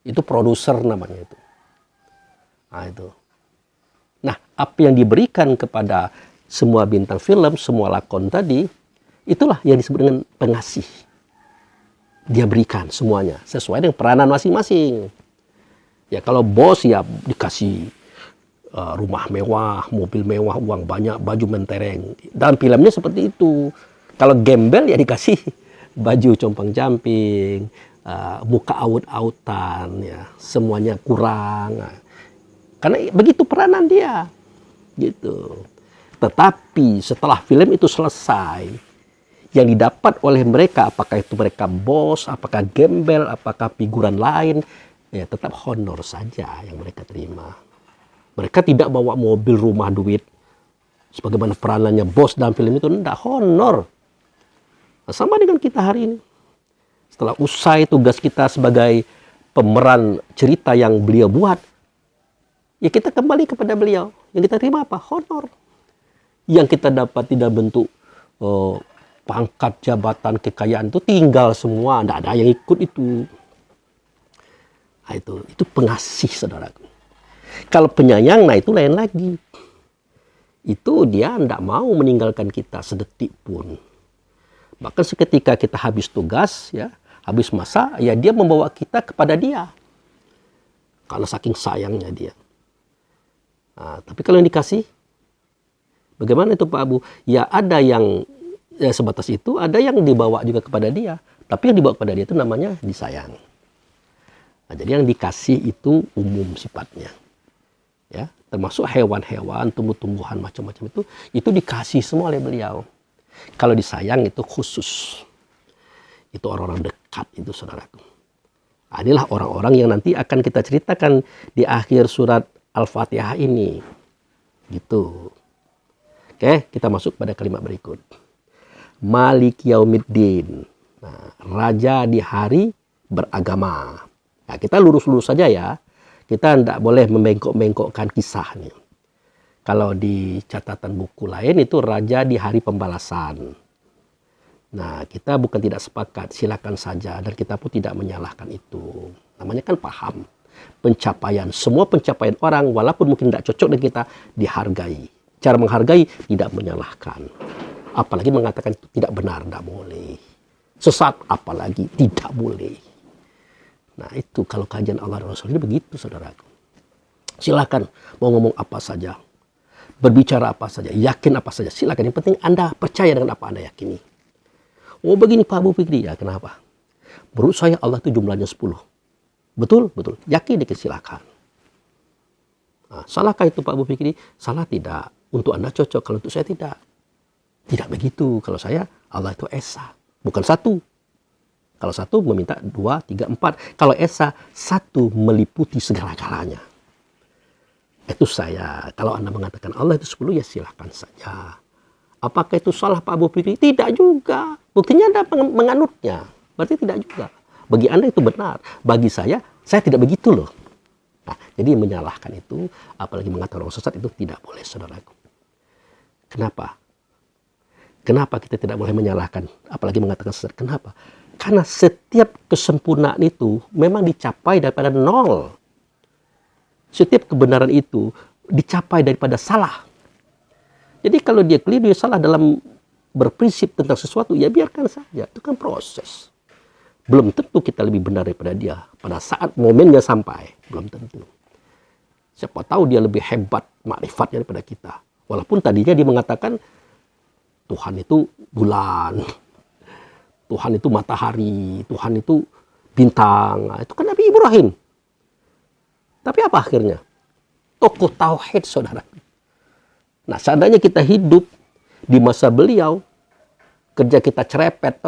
Itu produser namanya itu. Nah itu. Nah apa yang diberikan kepada semua bintang film, semua lakon tadi, itulah yang disebut dengan pengasih. Dia berikan semuanya sesuai dengan peranan masing-masing. Ya kalau bos ya dikasih rumah mewah, mobil mewah, uang banyak, baju mentereng. Dalam filmnya seperti itu. Kalau gembel ya dikasih baju compang-camping, muka aut-autan, ya semuanya kurang. Karena begitu peranan dia, gitu. Tetapi setelah film itu selesai, yang didapat oleh mereka, apakah itu mereka bos, apakah gembel, apakah figuran lain, ya tetap honor saja yang mereka terima. Mereka tidak bawa mobil, rumah, duit. Sebagaimana peranannya bos dalam film itu, tidak, honor. Nah, sama dengan kita hari ini. Setelah usai tugas kita sebagai pemeran cerita yang beliau buat, ya kita kembali kepada beliau. Yang kita terima apa? Honor. Yang kita dapat tidak bentuk pangkat, jabatan, kekayaan itu tinggal semua. Tidak ada yang ikut itu. Nah, itu pengasih saudaraku. Kalau penyayang, nah itu lain lagi. Itu dia tidak mau meninggalkan kita sedetik pun. Bahkan seketika kita habis tugas, ya, habis masa, ya dia membawa kita kepada dia. Karena saking sayangnya dia. Nah, tapi kalau yang dikasih, bagaimana itu Pak Abu? Ya ada yang ya, sebatas itu, ada yang dibawa juga kepada dia. Tapi yang dibawa kepada dia itu namanya disayang. Nah, jadi yang dikasih itu umum sifatnya. Ya, termasuk hewan-hewan, tumbuh-tumbuhan macam-macam itu dikasih semua oleh beliau. Kalau disayang itu khusus. Itu orang-orang dekat itu, saudaraku. Nah, inilah orang-orang yang nanti akan kita ceritakan di akhir surat Al-Fatihah ini. Gitu. Oke, kita masuk pada kalimat berikut. Malik Yaumiddin. Nah, raja di hari beragama. Nah, kita lurus-lurus saja ya. Kita tidak boleh membengkok-bengkokkan kisahnya. Kalau di catatan buku lain itu raja di hari pembalasan. Nah, kita bukan tidak sepakat, silakan saja. Dan kita pun tidak menyalahkan itu. Namanya kan paham. Pencapaian, semua pencapaian orang walaupun mungkin tidak cocok dengan kita, dihargai. Cara menghargai, tidak menyalahkan. Apalagi mengatakan itu tidak benar, tidak boleh. Sesat, apalagi tidak boleh. Nah, itu kalau kajian Allah dan Rasul ini begitu, saudaraku. Silakan mau ngomong apa saja. Berbicara apa saja, yakin apa saja. Silakan, yang penting Anda percaya dengan apa Anda yakini. Oh begini Pak Abu Fikri, ya kenapa? Menurut saya Allah itu jumlahnya 10. Betul? Betul. Yakin dikit, silakan. Nah, salahkah itu Pak Abu Fikri? Salah tidak. Untuk Anda cocok, kalau untuk saya tidak. Tidak begitu. Kalau saya, Allah itu Esa. Bukan satu. Kalau satu meminta 2, 3, 4. Kalau Esa, satu meliputi segala-galanya. Itu saya. Kalau Anda mengatakan Allah itu 10, ya silahkan saja. Apakah itu salah Pak Abu Fikri? Tidak juga. Buktinya Anda menganutnya. Berarti tidak juga. Bagi Anda itu benar. Bagi saya tidak begitu loh. Nah, jadi menyalahkan itu, apalagi mengatakan orang sesat itu tidak boleh, saudaraku. Kenapa? Kenapa kita tidak boleh menyalahkan, apalagi mengatakan sesat? Kenapa? Karena setiap kesempurnaan itu memang dicapai daripada nol. Setiap kebenaran itu dicapai daripada salah. Jadi kalau dia keliru, dia salah dalam berprinsip tentang sesuatu, ya biarkan saja. Itu kan proses. Belum tentu kita lebih benar daripada dia. Pada saat momennya sampai, belum tentu. Siapa tahu dia lebih hebat makrifatnya daripada kita. Walaupun tadinya dia mengatakan, Tuhan itu bulan. Tuhan itu matahari, Tuhan itu bintang. Nah, itu kan Nabi Ibrahim. Tapi apa akhirnya? Tokoh tauhid, saudara. Nah, seandainya kita hidup di masa beliau, kerja kita cerepet,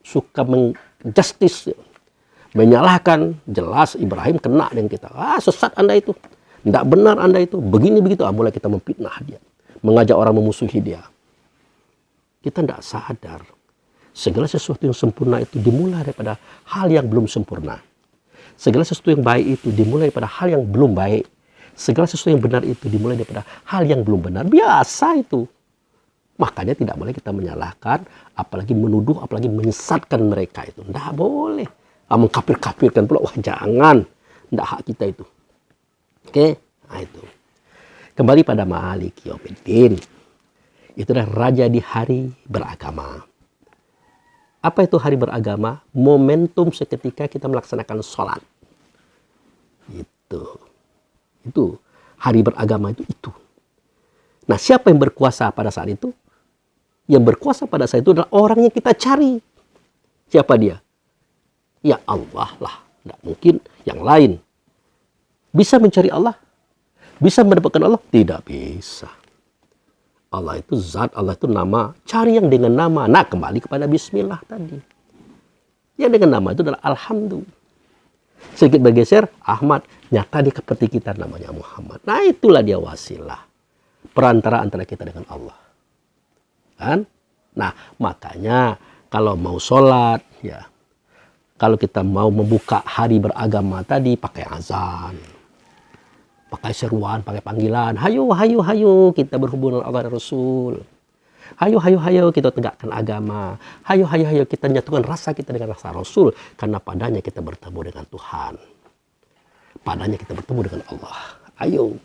suka menjustice, menyalahkan, jelas Ibrahim kena dengan kita. Sesat Anda itu, tidak benar Anda itu, begini begitu. Mulai kita memfitnah dia, mengajak orang memusuhi dia. Kita tidak sadar. Segala sesuatu yang sempurna itu dimulai daripada hal yang belum sempurna. Segala sesuatu yang baik itu dimulai daripada hal yang belum baik. Segala sesuatu yang benar itu dimulai daripada hal yang belum benar. Biasa itu. Makanya tidak boleh kita menyalahkan, apalagi menuduh, apalagi menyesatkan mereka itu. Tidak boleh. Mengkafir-kafirkan pula, wah jangan. Tidak hak kita itu. Oke, nah itu. Kembali pada Malik Yaumiddin. Itu adalah raja di hari beragama. Apa itu hari beragama? Momentum seketika kita melaksanakan sholat. Itu hari beragama itu. Nah, siapa yang berkuasa pada saat itu? Yang berkuasa pada saat itu adalah orang yang kita cari. Siapa dia? Ya Allah lah. Tidak mungkin yang lain. Bisa mencari Allah? Bisa mendapatkan Allah? Tidak bisa. Allah itu zat, Allah itu nama. Cari yang dengan nama. Nah, kembali kepada bismillah tadi. Yang dengan nama itu adalah alhamdulillah. Sedikit bergeser, Ahmad. Nyata dia seperti kita, namanya Muhammad. Nah, itulah dia wasilah. Perantara antara kita dengan Allah. Kan? Nah, makanya kalau mau sholat, ya. Kalau kita mau membuka hari beragama tadi, pakai azan. Pakai seruan, pakai panggilan. Hayo, hayo, hayo, kita berhubungan dengan Allah dan Rasul. Hayo, hayo, hayo, kita tegakkan agama. Hayo, hayo, hayo, kita menyatukan rasa kita dengan rasa Rasul. Karena padanya kita bertemu dengan Tuhan. Padanya kita bertemu dengan Allah. Ayo.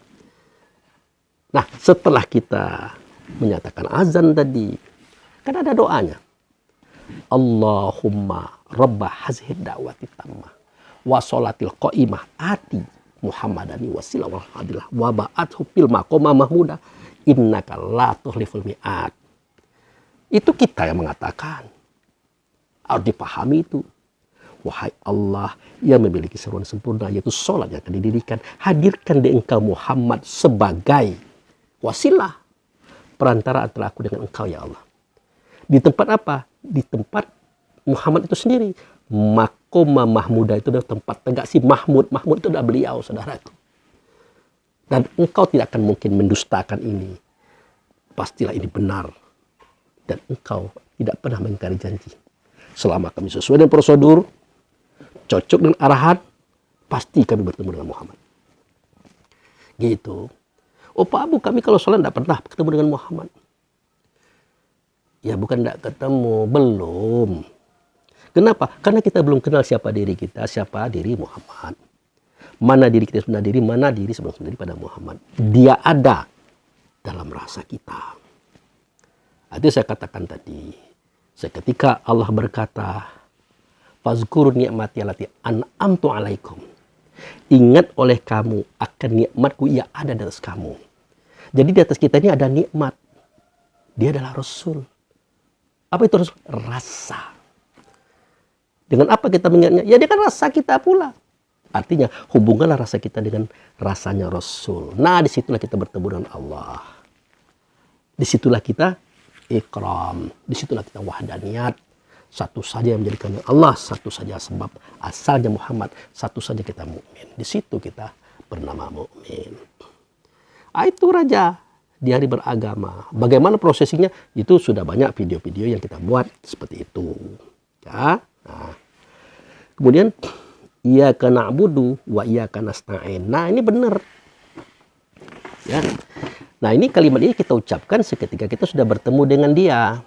Nah, setelah kita menyatakan azan tadi, kan ada doanya. Allahumma rabba hazhid da'wati tammah wa sholatil qa'imah ati Muhammadani wasilah wal fadilah wa ba'athu fil maqama mahmuda innaka la tukhliful mi'ad. Itu kita yang mengatakan. Harus dipahami itu. Wahai Allah yang memiliki seruan sempurna, yaitu sholat yang akan didirikan, hadirkan di engkau Muhammad sebagai wasilah, perantara antara aku dengan engkau ya Allah. Di tempat apa? Di tempat Muhammad itu sendiri. Maqama Mahmuda itu adalah tempat tegak si Mahmud. Mahmud itu adalah beliau, saudaraku. Dan engkau tidak akan mungkin mendustakan ini. Pastilah ini benar. Dan engkau tidak pernah mengingkari janji. Selama kami sesuai dengan prosedur, cocok dengan arahan, pasti kami bertemu dengan Muhammad. Gitu. Oh Pak Abu, kami kalau sholat tidak pernah ketemu dengan Muhammad. Ya bukan tidak ketemu, belum. Kenapa? Karena kita belum kenal siapa diri kita, siapa diri Muhammad. Mana diri kita sebenarnya diri, mana diri sebenarnya diri pada Muhammad. Dia ada dalam rasa kita. Itu saya katakan tadi. Seketika Allah berkata, fazkur ni'mati allati an'amtu alaikum. Ingat oleh kamu akan nikmatku yang ada di atas kamu. Jadi di atas kita ini ada nikmat. Dia adalah Rasul. Apa itu Rasul? Rasa. Dengan apa kita mengingatnya? Ya dia kan rasa kita pula. Artinya hubunganlah rasa kita dengan rasanya Rasul. Nah disitulah kita bertemu dengan Allah. Disitulah kita ikram. Disitulah kita wahdaniyat. Satu saja yang menjadikan Allah, satu saja sebab asalnya Muhammad, satu saja kita mukmin. Di situ kita bernama mukmin. Itu Raja di hari beragama. Bagaimana prosesinya? Itu sudah banyak video-video yang kita buat seperti itu. Ya. Nah. Kemudian iyyaka na'budu wa iyyaka nasta'in. Nah, ini benar. Ya. Nah, ini kalimat ini kita ucapkan seketika kita sudah bertemu dengan Dia.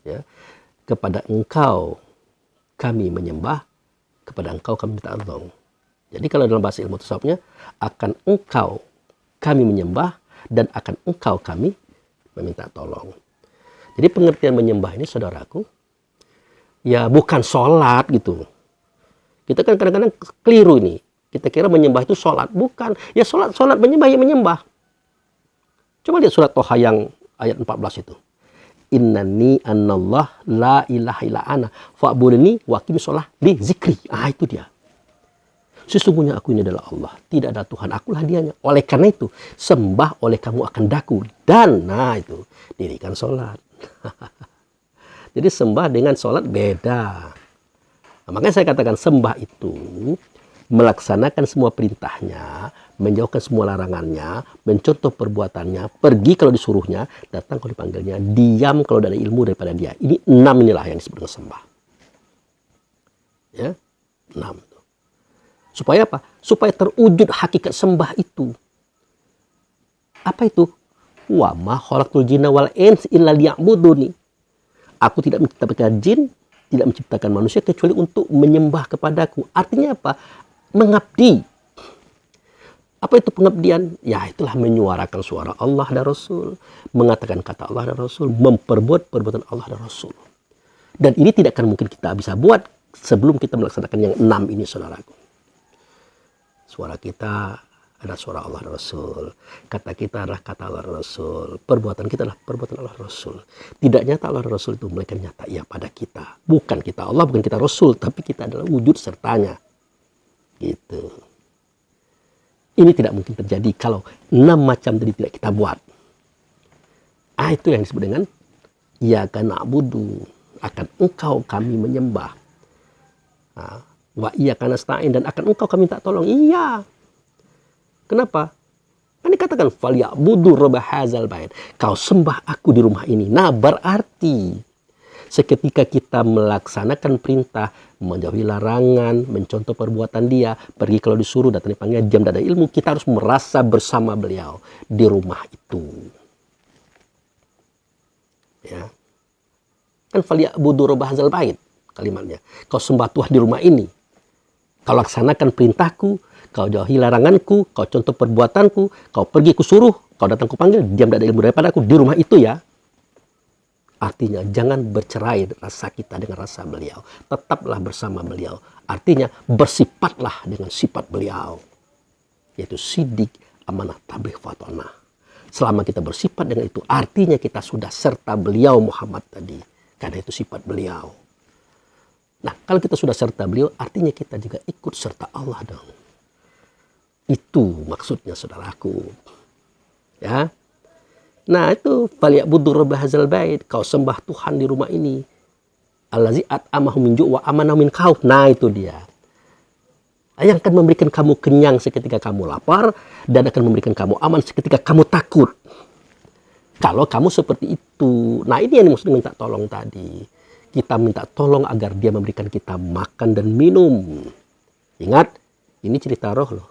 Ya. Kepada engkau kami menyembah, kepada engkau kami minta tolong. Jadi kalau dalam bahasa ilmu tasawufnya, akan engkau kami menyembah dan akan engkau kami meminta tolong. Jadi pengertian menyembah ini saudaraku, ya bukan sholat gitu. Kita kan kadang-kadang keliru ini. Kita kira menyembah itu sholat. Bukan. Ya sholat menyembah, ya menyembah. Coba lihat surat Toha yang ayat 14 itu. Innani annallah la ilaha illa ana fa'budni wa aqimi sholah li zikri. Itu dia. Sesungguhnya aku ini adalah Allah. Tidak ada Tuhan. Akulah dianya. Oleh karena itu, sembah oleh kamu akan daku. Dan, itu, dirikan sholat. Jadi sembah dengan sholat beda. Nah, makanya saya katakan sembah itu melaksanakan semua perintahnya, menjauhkan semua larangannya, mencontoh perbuatannya, pergi kalau disuruhnya, datang kalau dipanggilnya, diam kalau ada ilmu daripada dia. Ini 6 inilah yang disebut dengan sembah. Ya, 6. Supaya apa? Supaya terwujud hakikat sembah itu. Apa itu? Wa ma khalaqtul jinna wal insa illa liya'buduni. Aku tidak menciptakan jin, tidak menciptakan manusia kecuali untuk menyembah kepadaku. Artinya apa? Mengabdi. Apa itu pengabdian? Ya itulah menyuarakan suara Allah dan Rasul. Mengatakan kata Allah dan Rasul. Memperbuat perbuatan Allah dan Rasul. Dan ini tidak akan mungkin kita bisa buat sebelum kita melaksanakan yang 6 ini saudaraku. Suara kita adalah suara Allah dan Rasul. Kata kita adalah kata Allah dan Rasul. Perbuatan kita adalah perbuatan Allah dan Rasul. Tidak nyata Allah dan Rasul itu, mereka nyata ia pada kita. Bukan kita Allah, bukan kita Rasul. Tapi kita adalah wujud sertanya. Gitu. Ini tidak mungkin terjadi kalau 6 macam tadi tidak kita buat. Itu yang disebut dengan iyyaka na'budu. Akan engkau kami menyembah. Wa iyyaka nasta'in, dan akan engkau kami minta tolong. Iya. Kenapa? Kan dikatakan falyabudu rabb hadzal bait. Kau sembah aku di rumah ini. Nah, berarti seketika kita melaksanakan perintah, menjauhi larangan, mencontoh perbuatan dia, pergi kalau disuruh, datang dipanggil, jam dan ada ilmu, kita harus merasa bersama beliau di rumah itu. Ya. Kan falyabudu rabb hadzal bait kalimatnya. Kau sembah Tuhan di rumah ini. Kau laksanakan perintahku, kau jauhi laranganku, kau contoh perbuatanku, kau pergi kusuruh, kau datang kupanggil, diam tidak ada ilmu daripada aku di rumah itu ya. Artinya jangan bercerai rasa kita dengan rasa beliau. Tetaplah bersama beliau. Artinya bersifatlah dengan sifat beliau. Yaitu sidik, amanah, tabligh, fatonah. Selama kita bersifat dengan itu, artinya kita sudah serta beliau Muhammad tadi. Karena itu sifat beliau. Nah, kalau kita sudah serta beliau, artinya kita juga ikut serta Allah dong. Itu maksudnya saudaraku. Ya. Nah, itu falyabudu rabb hadzal bait, kau sembah Tuhan di rumah ini. Allazi at'amahum min ju' wa amanahum min khauf. Nah, itu dia. Yang akan memberikan kamu kenyang seketika kamu lapar dan akan memberikan kamu aman seketika kamu takut. Kalau kamu seperti itu. Nah, ini yang dimaksud minta tolong tadi. Kita minta tolong agar dia memberikan kita makan dan minum. Ingat, ini cerita roh loh.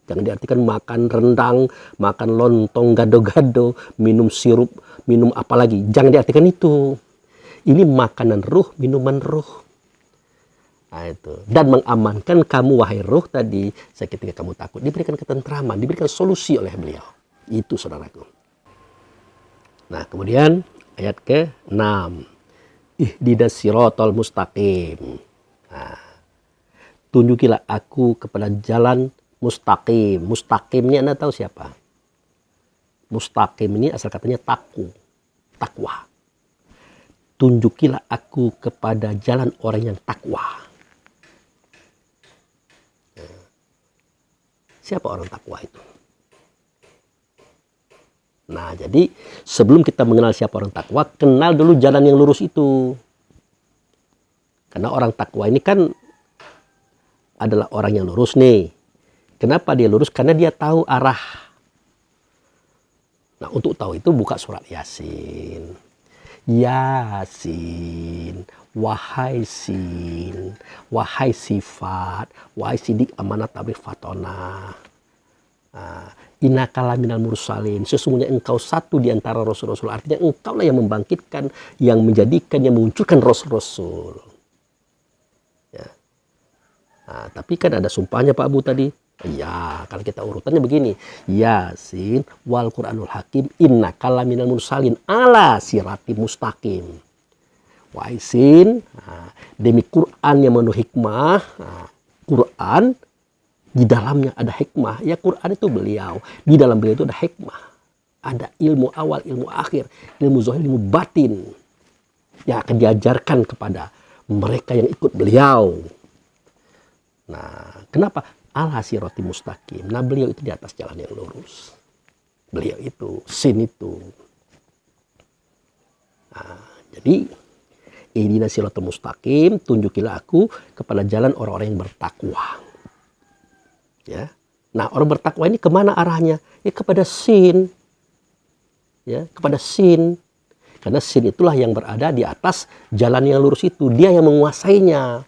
Jangan diartikan makan rendang, makan lontong, gado-gado, minum sirup, minum apa lagi. Jangan diartikan itu. Ini makanan ruh, minuman ruh. Nah, itu. Dan mengamankan kamu, wahai ruh tadi, seketika kamu takut. Diberikan ketentraman, diberikan solusi oleh beliau. Itu saudaraku. Nah, kemudian ayat ke-6. Ihdinas siratal mustaqim. Nah, tunjukilah aku kepada jalan mustaqim. Mustaqim ini Anda tahu siapa? Mustaqim ini asal katanya takwa. Tunjukilah aku kepada jalan orang yang takwa. Siapa orang takwa itu? Nah, jadi sebelum kita mengenal siapa orang takwa, kenal dulu jalan yang lurus itu. Karena orang takwa ini kan adalah orang yang lurus nih. Kenapa dia lurus? Karena dia tahu arah. Nah, untuk tahu itu buka surat Yasin. Yasin, wahai sin, wahai sifat, wahai sidik amanat tabligh fatona. Innaka laminal mursalin, sesungguhnya engkau satu di antara rasul-rasul. Artinya engkau lah yang membangkitkan, yang menjadikan, yang memunculkan rasul-rasul. Ya. Nah, tapi kan ada sumpahnya Pak Abu tadi. Ya, kalau kita urutannya begini. Yasin wal Qur'anul Hakim innaka laminal mursalin ala siratim mustaqim. Waisin, demi Quran yang penuh hikmah. Quran di dalamnya ada hikmah. Ya, Quran itu beliau. Di dalam beliau itu ada hikmah. Ada ilmu awal, ilmu akhir, ilmu zahir, ilmu batin. Yang akan diajarkan kepada mereka yang ikut beliau. Nah, kenapa? Ala sirati mustaqim. Nah, beliau itu di atas jalan yang lurus. Beliau itu, sin itu. Nah, jadi, ihdinas siratal mustaqim, tunjukilah aku kepada jalan orang-orang yang bertakwa. Ya. Nah, orang bertakwa ini kemana arahnya? Ya, kepada sin. Ya, kepada sin. Karena sin itulah yang berada di atas jalan yang lurus itu. Dia yang menguasainya.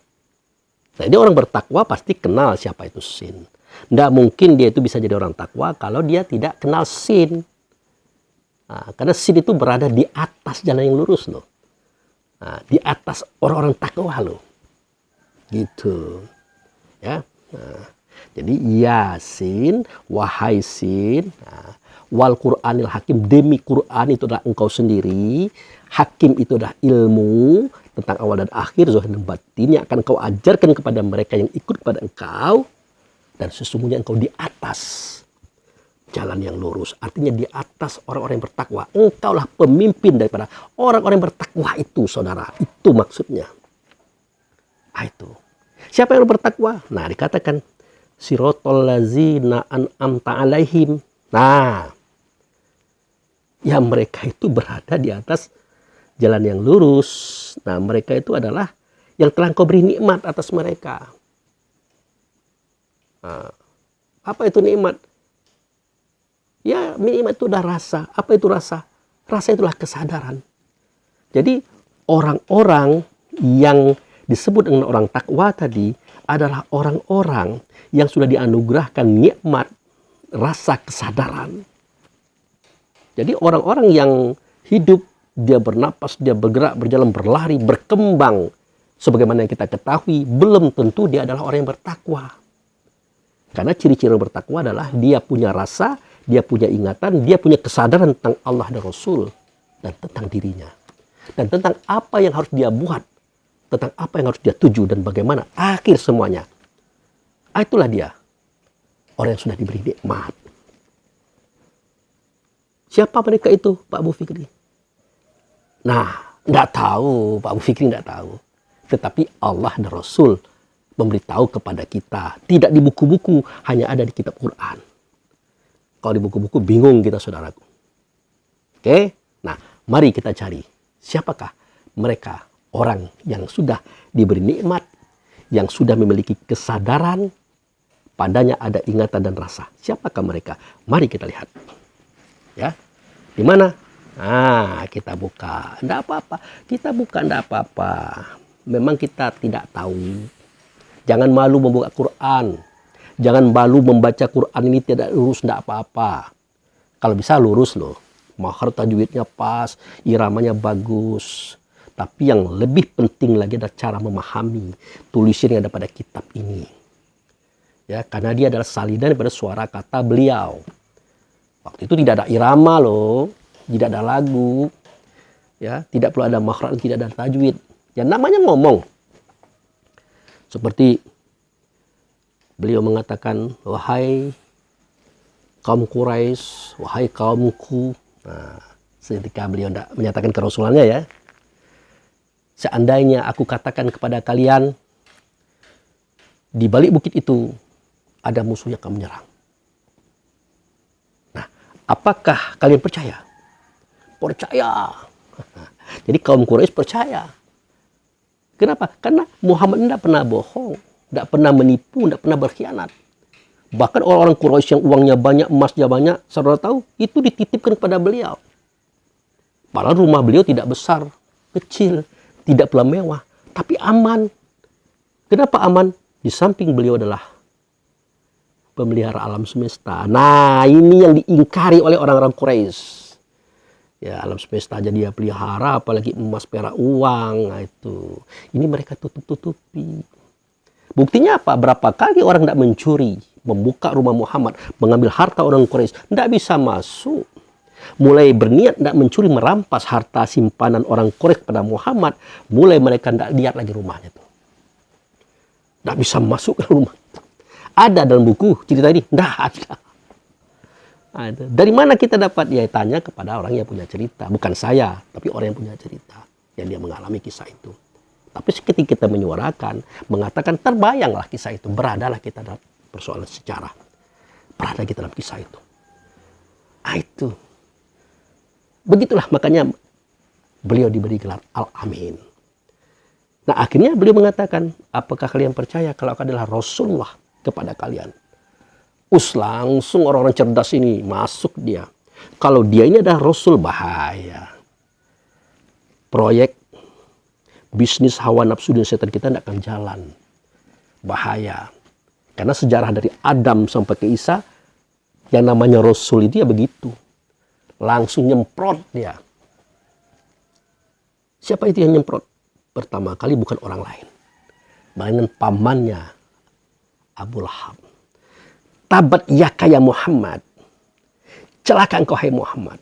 Nah, ini orang bertakwa pasti kenal siapa itu sin. Tidak mungkin dia itu bisa jadi orang takwa kalau dia tidak kenal sin. Nah, karena sin itu berada di atas jalan yang lurus loh. Nah, di atas orang-orang takwa loh. Gitu. Ya. Nah, jadi Yasin, wahai sin, wal Qur'anil Hakim, demi Quran itu adalah engkau sendiri. Hakim itu adalah ilmu tentang awal dan akhir, zahir dan batin yang akan kau ajarkan kepada mereka yang ikut kepada engkau. Dan sesungguhnya engkau di atas jalan yang lurus. Artinya di atas orang-orang yang bertakwa. Engkaulah pemimpin daripada orang-orang yang bertakwa itu, saudara. Itu maksudnya. Nah, itu. Siapa yang bertakwa? Nah, dikatakan siratal ladzina an'amta alaihim. Nah, ya mereka itu berada di atas jalan yang lurus. Nah, mereka itu adalah yang telah Engkau beri nikmat atas mereka. Nah, apa itu nikmat? Ya, nikmat itu udah rasa. Apa itu rasa? Rasa itulah kesadaran. Jadi, orang-orang yang disebut dengan orang takwa tadi adalah orang-orang yang sudah dianugerahkan nikmat rasa kesadaran. Jadi, orang-orang yang hidup, dia bernapas, dia bergerak, berjalan, berlari, berkembang. Sebagaimana yang kita ketahui, belum tentu dia adalah orang yang bertakwa. Karena ciri-ciri bertakwa adalah dia punya rasa, dia punya ingatan, dia punya kesadaran tentang Allah dan Rasul. Dan tentang dirinya. Dan tentang apa yang harus dia buat. Tentang apa yang harus dia tuju dan bagaimana akhir semuanya. Itulah dia. Orang yang sudah diberi nikmat. Siapa mereka itu, Pak Abu Fikri? Nah, nggak tahu, Pak Abu Fikri nggak tahu. Tetapi Allah dan Rasul memberitahu kepada kita. Tidak di buku-buku, hanya ada di kitab Quran. Kalau di buku-buku bingung kita, saudaraku. Oke? Nah, mari kita cari. Siapakah mereka? Orang yang sudah diberi nikmat, yang sudah memiliki kesadaran, padanya ada ingatan dan rasa. Siapakah mereka? Mari kita lihat. Ya, di mana? Nah, kita buka. Tidak apa-apa. Kita buka, tidak apa-apa. Memang kita tidak tahu. Jangan malu membuka Quran. Jangan malu membaca Quran ini tidak lurus, tidak apa-apa. Kalau bisa lurus loh. Makhraj tajwidnya pas, iramanya bagus. Tapi yang lebih penting lagi adalah cara memahami tulisan yang ada pada kitab ini. Ya, karena dia adalah salinan daripada suara kata beliau. Waktu itu tidak ada irama loh, tidak ada lagu, ya, tidak perlu ada makhraj, tidak ada tajwid. Ya namanya ngomong. Seperti beliau mengatakan, wahai kaum Quraisy, wahai kaumku. Nah, ketika beliau tidak menyatakan kerasulannya ya. Seandainya aku katakan kepada kalian, di balik bukit itu ada musuh yang akan menyerang. Nah, apakah kalian percaya? Percaya. Jadi kaum Quraisy percaya. Kenapa? Karena Muhammad tidak pernah bohong, tidak pernah menipu, tidak pernah berkhianat. Bahkan orang-orang Quraisy yang uangnya banyak, emasnya banyak, saudara tahu, itu dititipkan kepada beliau. Padahal rumah beliau tidak besar, kecil, tidak pula mewah, tapi aman. Kenapa aman? Di samping beliau adalah pemelihara alam semesta. Nah, ini yang diingkari oleh orang-orang Quraisy. Ya, alam semesta aja dia pelihara, apalagi emas, perak, uang. Nah, itu. Ini mereka tutup-tutupi. Buktinya apa? Berapa kali orang tidak mencuri, membuka rumah Muhammad, mengambil harta orang Quraisy, tidak bisa masuk. Mulai berniat tidak mencuri, merampas harta simpanan orang Quraisy pada Muhammad, mulai mereka tidak lihat lagi rumahnya itu. Tidak bisa masuk ke rumah. Ada dalam buku cerita ini? Tidak ada. Ada. Dari mana kita dapat? Ya, tanya kepada orang yang punya cerita. Bukan saya, tapi orang yang punya cerita. Yang dia mengalami kisah itu. Tapi ketika kita menyuarakan, mengatakan, terbayanglah kisah itu. Beradalah kita dalam persoalan sejarah. Berada kita dalam kisah itu. Ah, itu. Begitulah makanya beliau diberi gelar Al-Amin. Nah, akhirnya beliau mengatakan, apakah kalian percaya kalau aku adalah Rasulullah kepada kalian? Langsung orang-orang cerdas ini masuk dia. Kalau dia ini adalah Rasul, bahaya. Proyek bisnis hawa nafsu dan setan kita tidak akan jalan. Bahaya. Karena sejarah dari Adam sampai ke Isa, yang namanya Rasul itu ya begitu. Langsung nyemprot dia. Siapa itu yang nyemprot? Pertama kali bukan orang lain, melainkan pamannya Abu Lahab. Tabat yaka ya Muhammad. Celaka engkau hai Muhammad.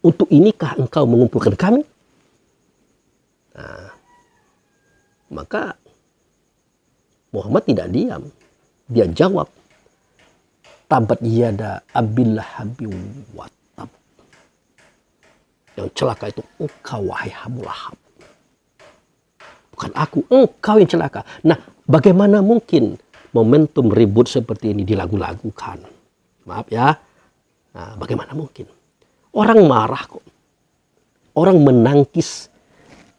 Untuk inikah engkau mengumpulkan kami? Nah, maka Muhammad tidak diam. Dia jawab, tabat yada abil lahabi wa tab. Yang celaka itu engkau wahai Abu Lahab. Bukan aku, engkau yang celaka. Nah, bagaimana mungkin momentum ribut seperti ini dilagu-lagukan? Maaf ya. Nah, bagaimana mungkin? Orang marah kok. Orang menangkis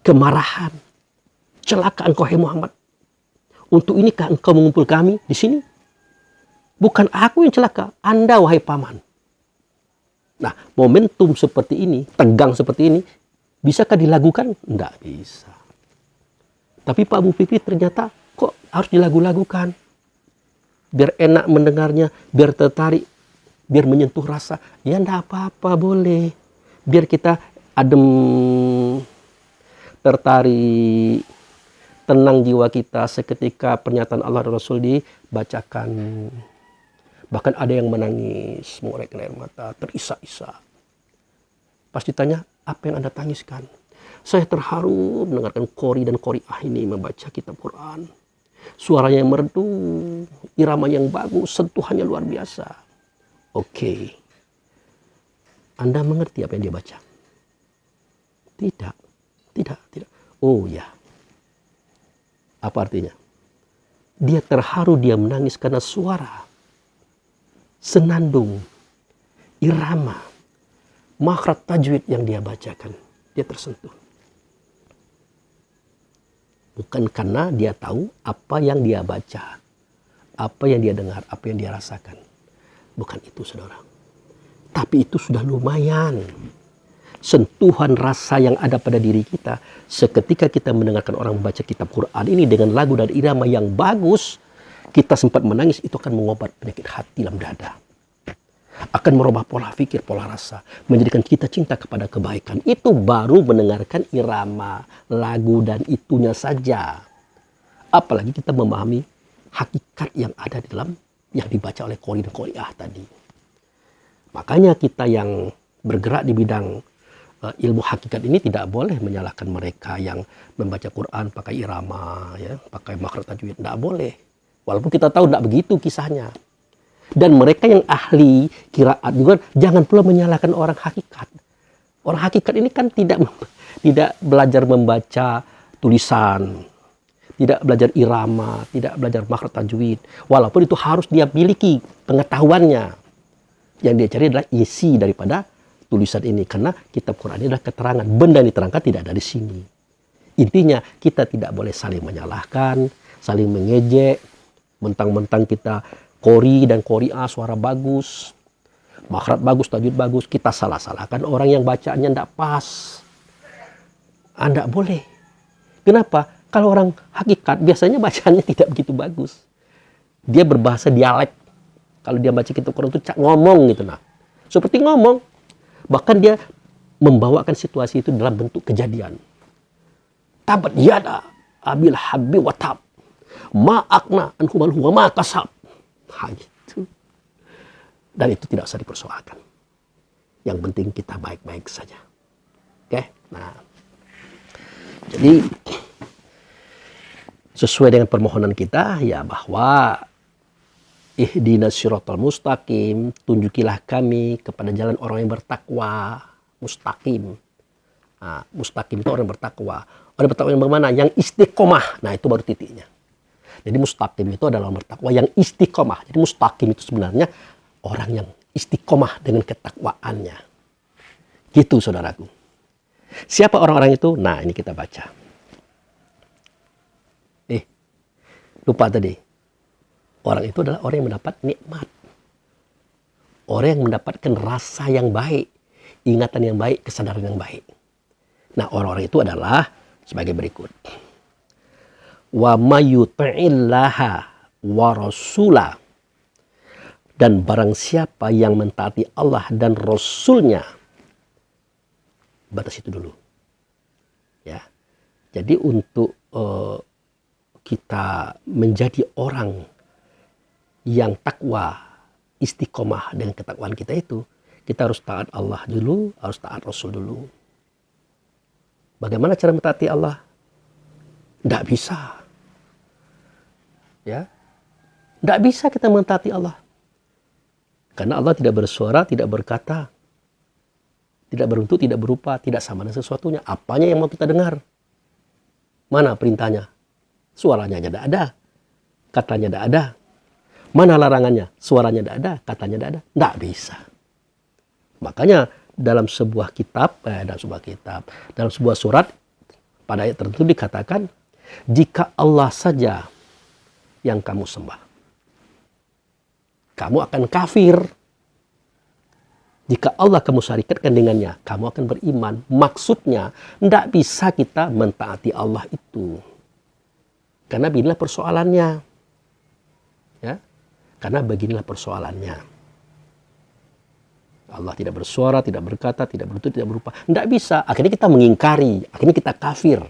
kemarahan. Celaka engkau hai Muhammad. Untuk inikah engkau mengumpul kami di sini? Bukan aku yang celaka, Anda wahai paman. Nah, momentum seperti ini, tegang seperti ini, bisakah dilakukan? Tidak bisa. Tapi Pak Abu Fikri ternyata kok harus dilagu-lagukan. Biar enak mendengarnya, biar tertarik, biar menyentuh rasa. Ya enggak apa-apa, boleh. Biar kita adem, tertarik, tenang jiwa kita seketika pernyataan Allah dan Rasul dibacakan. Bahkan ada yang menangis, mengeluarkan air mata, terisak-isak. Pas ditanya, apa yang Anda tangiskan? Saya terharu mendengarkan qori dan qori'ah ini membaca kitab Quran. Suaranya yang merdu, irama yang bagus, sentuhannya luar biasa. Oke. Anda mengerti apa yang dia baca? Tidak. Oh ya. Apa artinya? Dia terharu, dia menangis karena suara, senandung, irama, makhraj tajwid yang dia bacakan. Dia tersentuh. Bukan karena dia tahu apa yang dia baca, apa yang dia dengar, apa yang dia rasakan. Bukan itu, saudara. Tapi itu sudah lumayan. Sentuhan rasa yang ada pada diri kita seketika kita mendengarkan orang membaca kitab Quran ini dengan lagu dan irama yang bagus, kita sempat menangis, itu akan mengobat penyakit hati dalam dada, akan merubah pola pikir, pola rasa, menjadikan kita cinta kepada kebaikan. Itu baru mendengarkan irama, lagu dan itunya saja. Apalagi kita memahami hakikat yang ada di dalam yang dibaca oleh qori dan qoriah tadi. Makanya kita yang bergerak di bidang ilmu hakikat ini tidak boleh menyalahkan mereka yang membaca Quran pakai irama, ya, pakai makhraj tajwid. Tidak boleh. Walaupun kita tahu tidak begitu kisahnya. Dan mereka yang ahli qiraat juga jangan pula menyalahkan orang hakikat. Orang hakikat ini kan tidak belajar membaca tulisan, tidak belajar irama, tidak belajar makhraj tajwid. Walaupun itu harus dia miliki pengetahuannya. Yang dia cari adalah isi daripada tulisan ini, karena kitab Quran ini adalah keterangan. Benda yang diterangkan tidak dari sini. Intinya kita tidak boleh saling menyalahkan, saling mengejek, mentang-mentang kita qori dan qoriah suara bagus, makhraj bagus, tajwid bagus, kita salah-salahkan orang yang bacaannya tidak pas. Anda boleh. Kenapa? Kalau orang hakikat biasanya bacaannya tidak begitu bagus. Dia berbahasa dialek. Kalau dia baca kitab Quran itu ngomong gitu, nah. Seperti ngomong. Bahkan dia membawakan situasi itu dalam bentuk kejadian. Tabat yada abil habbi wa tab. Ma'akna anhu mal huwa ma kasab. Gitu. Dan itu tidak usah dipersoalkan. Yang penting kita baik-baik saja. Oke? Nah. Jadi sesuai dengan permohonan kita ya, bahwa ihdinas siratal mustaqim, tunjukilah kami kepada jalan orang yang bertakwa, mustaqim. Nah, mustaqim itu orang bertakwa. Orang bertakwa yang bagaimana? Yang istiqomah. Nah, itu baru titiknya. Jadi mustaqim itu adalah orang bertakwa yang istiqomah. Jadi mustaqim itu sebenarnya orang yang istiqomah dengan ketakwaannya. Gitu, saudaraku. Siapa orang-orang itu? Nah, ini kita baca. Lupa tadi. Orang itu adalah orang yang mendapat nikmat. Orang yang mendapatkan rasa yang baik, ingatan yang baik, kesadaran yang baik. Nah, orang-orang itu adalah sebagai berikut. Wa mayyuti'illaha wa rasulah. Dan barang siapa yang mentaati Allah dan Rasulnya. Batas itu dulu. Ya. Jadi untuk kita menjadi orang yang takwa, istiqomah dengan ketakwaan kita itu, kita harus taat Allah dulu, harus taat Rasul dulu. Bagaimana cara mentaati Allah? Tidak bisa. Ya, tidak bisa kita mentaati Allah. Karena Allah tidak bersuara, tidak berkata, tidak berbentuk, tidak berupa, tidak sama dengan sesuatunya. Apanya yang mau kita dengar? Mana perintahnya? Suaranya aja tidak ada, katanya tidak ada. Mana larangannya? Suaranya tidak ada, katanya tidak ada. Tidak bisa. Makanya dalam sebuah kitab, dalam sebuah surat, pada ayat tertentu dikatakan, jika Allah saja yang kamu sembah, kamu akan kafir. Jika Allah kamu syarikatkan dengannya, kamu akan beriman. Maksudnya, tidak bisa kita mentaati Allah itu. Karena beginilah persoalannya. Ya. Karena beginilah persoalannya. Allah tidak bersuara, tidak berkata, tidak berbentuk, tidak berupa. Tidak bisa. Akhirnya kita mengingkari. Akhirnya kita kafir.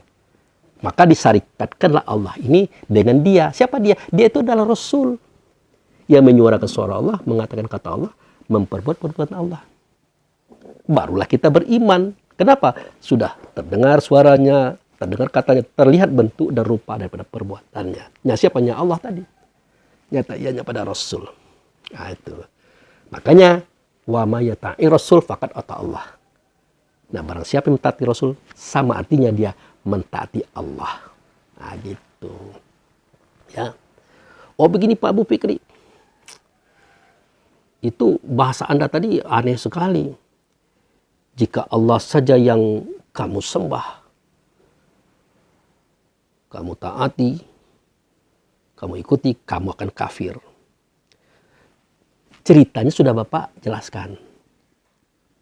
Maka disyarikatkanlah Allah ini dengan dia. Siapa dia? Dia itu adalah Rasul. Yang menyuarakan suara Allah, mengatakan kata Allah, memperbuat perbuatan Allah. Barulah kita beriman. Kenapa? Sudah terdengar suaranya, terdengar katanya, terlihat bentuk dan rupa daripada perbuatannya. Nah, siapanya? Allah tadi. Nyata ianya pada Rasul. Nah, itu. Makanya wa may yata'i Rasul faqad ata Allah. Nah, barang siapa yang mentaati Rasul, sama artinya dia mentaati Allah. Nah, gitu. Itu. Ya. Oh begini Pak Abu Fikri. Itu bahasa Anda tadi aneh sekali. Jika Allah saja yang kamu sembah, kamu taati, kamu ikuti, kamu akan kafir. Ceritanya sudah Bapak jelaskan.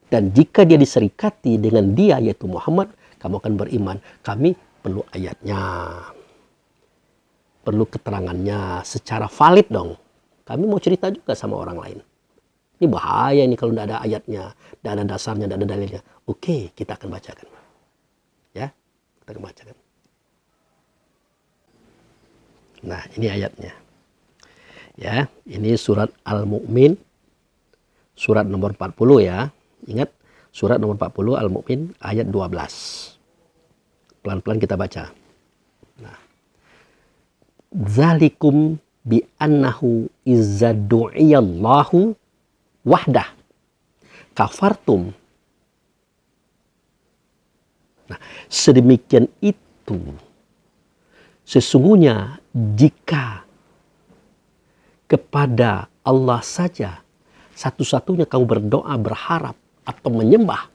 Dan jika dia diserikati dengan dia, yaitu Muhammad, kamu akan beriman. Kami perlu ayatnya. Perlu keterangannya secara valid dong. Kami mau cerita juga sama orang lain. Ini bahaya ini kalau tidak ada ayatnya, tidak ada dasarnya, tidak ada dalilnya. Oke, kita akan bacakan. Ya, kita akan bacakan. Nah, ini ayatnya. Ya, ini surat Al-Mu'min, surat nomor 40 ya. Ingat, surat nomor 40 Al-Mu'min ayat 12. Pelan-pelan kita baca. Nah. Zalikum bi annahu izza du'iyallahu wahdah kafartum. Nah, sedemikian itu sesungguhnya jika kepada Allah saja satu-satunya kamu berdoa, berharap atau menyembah,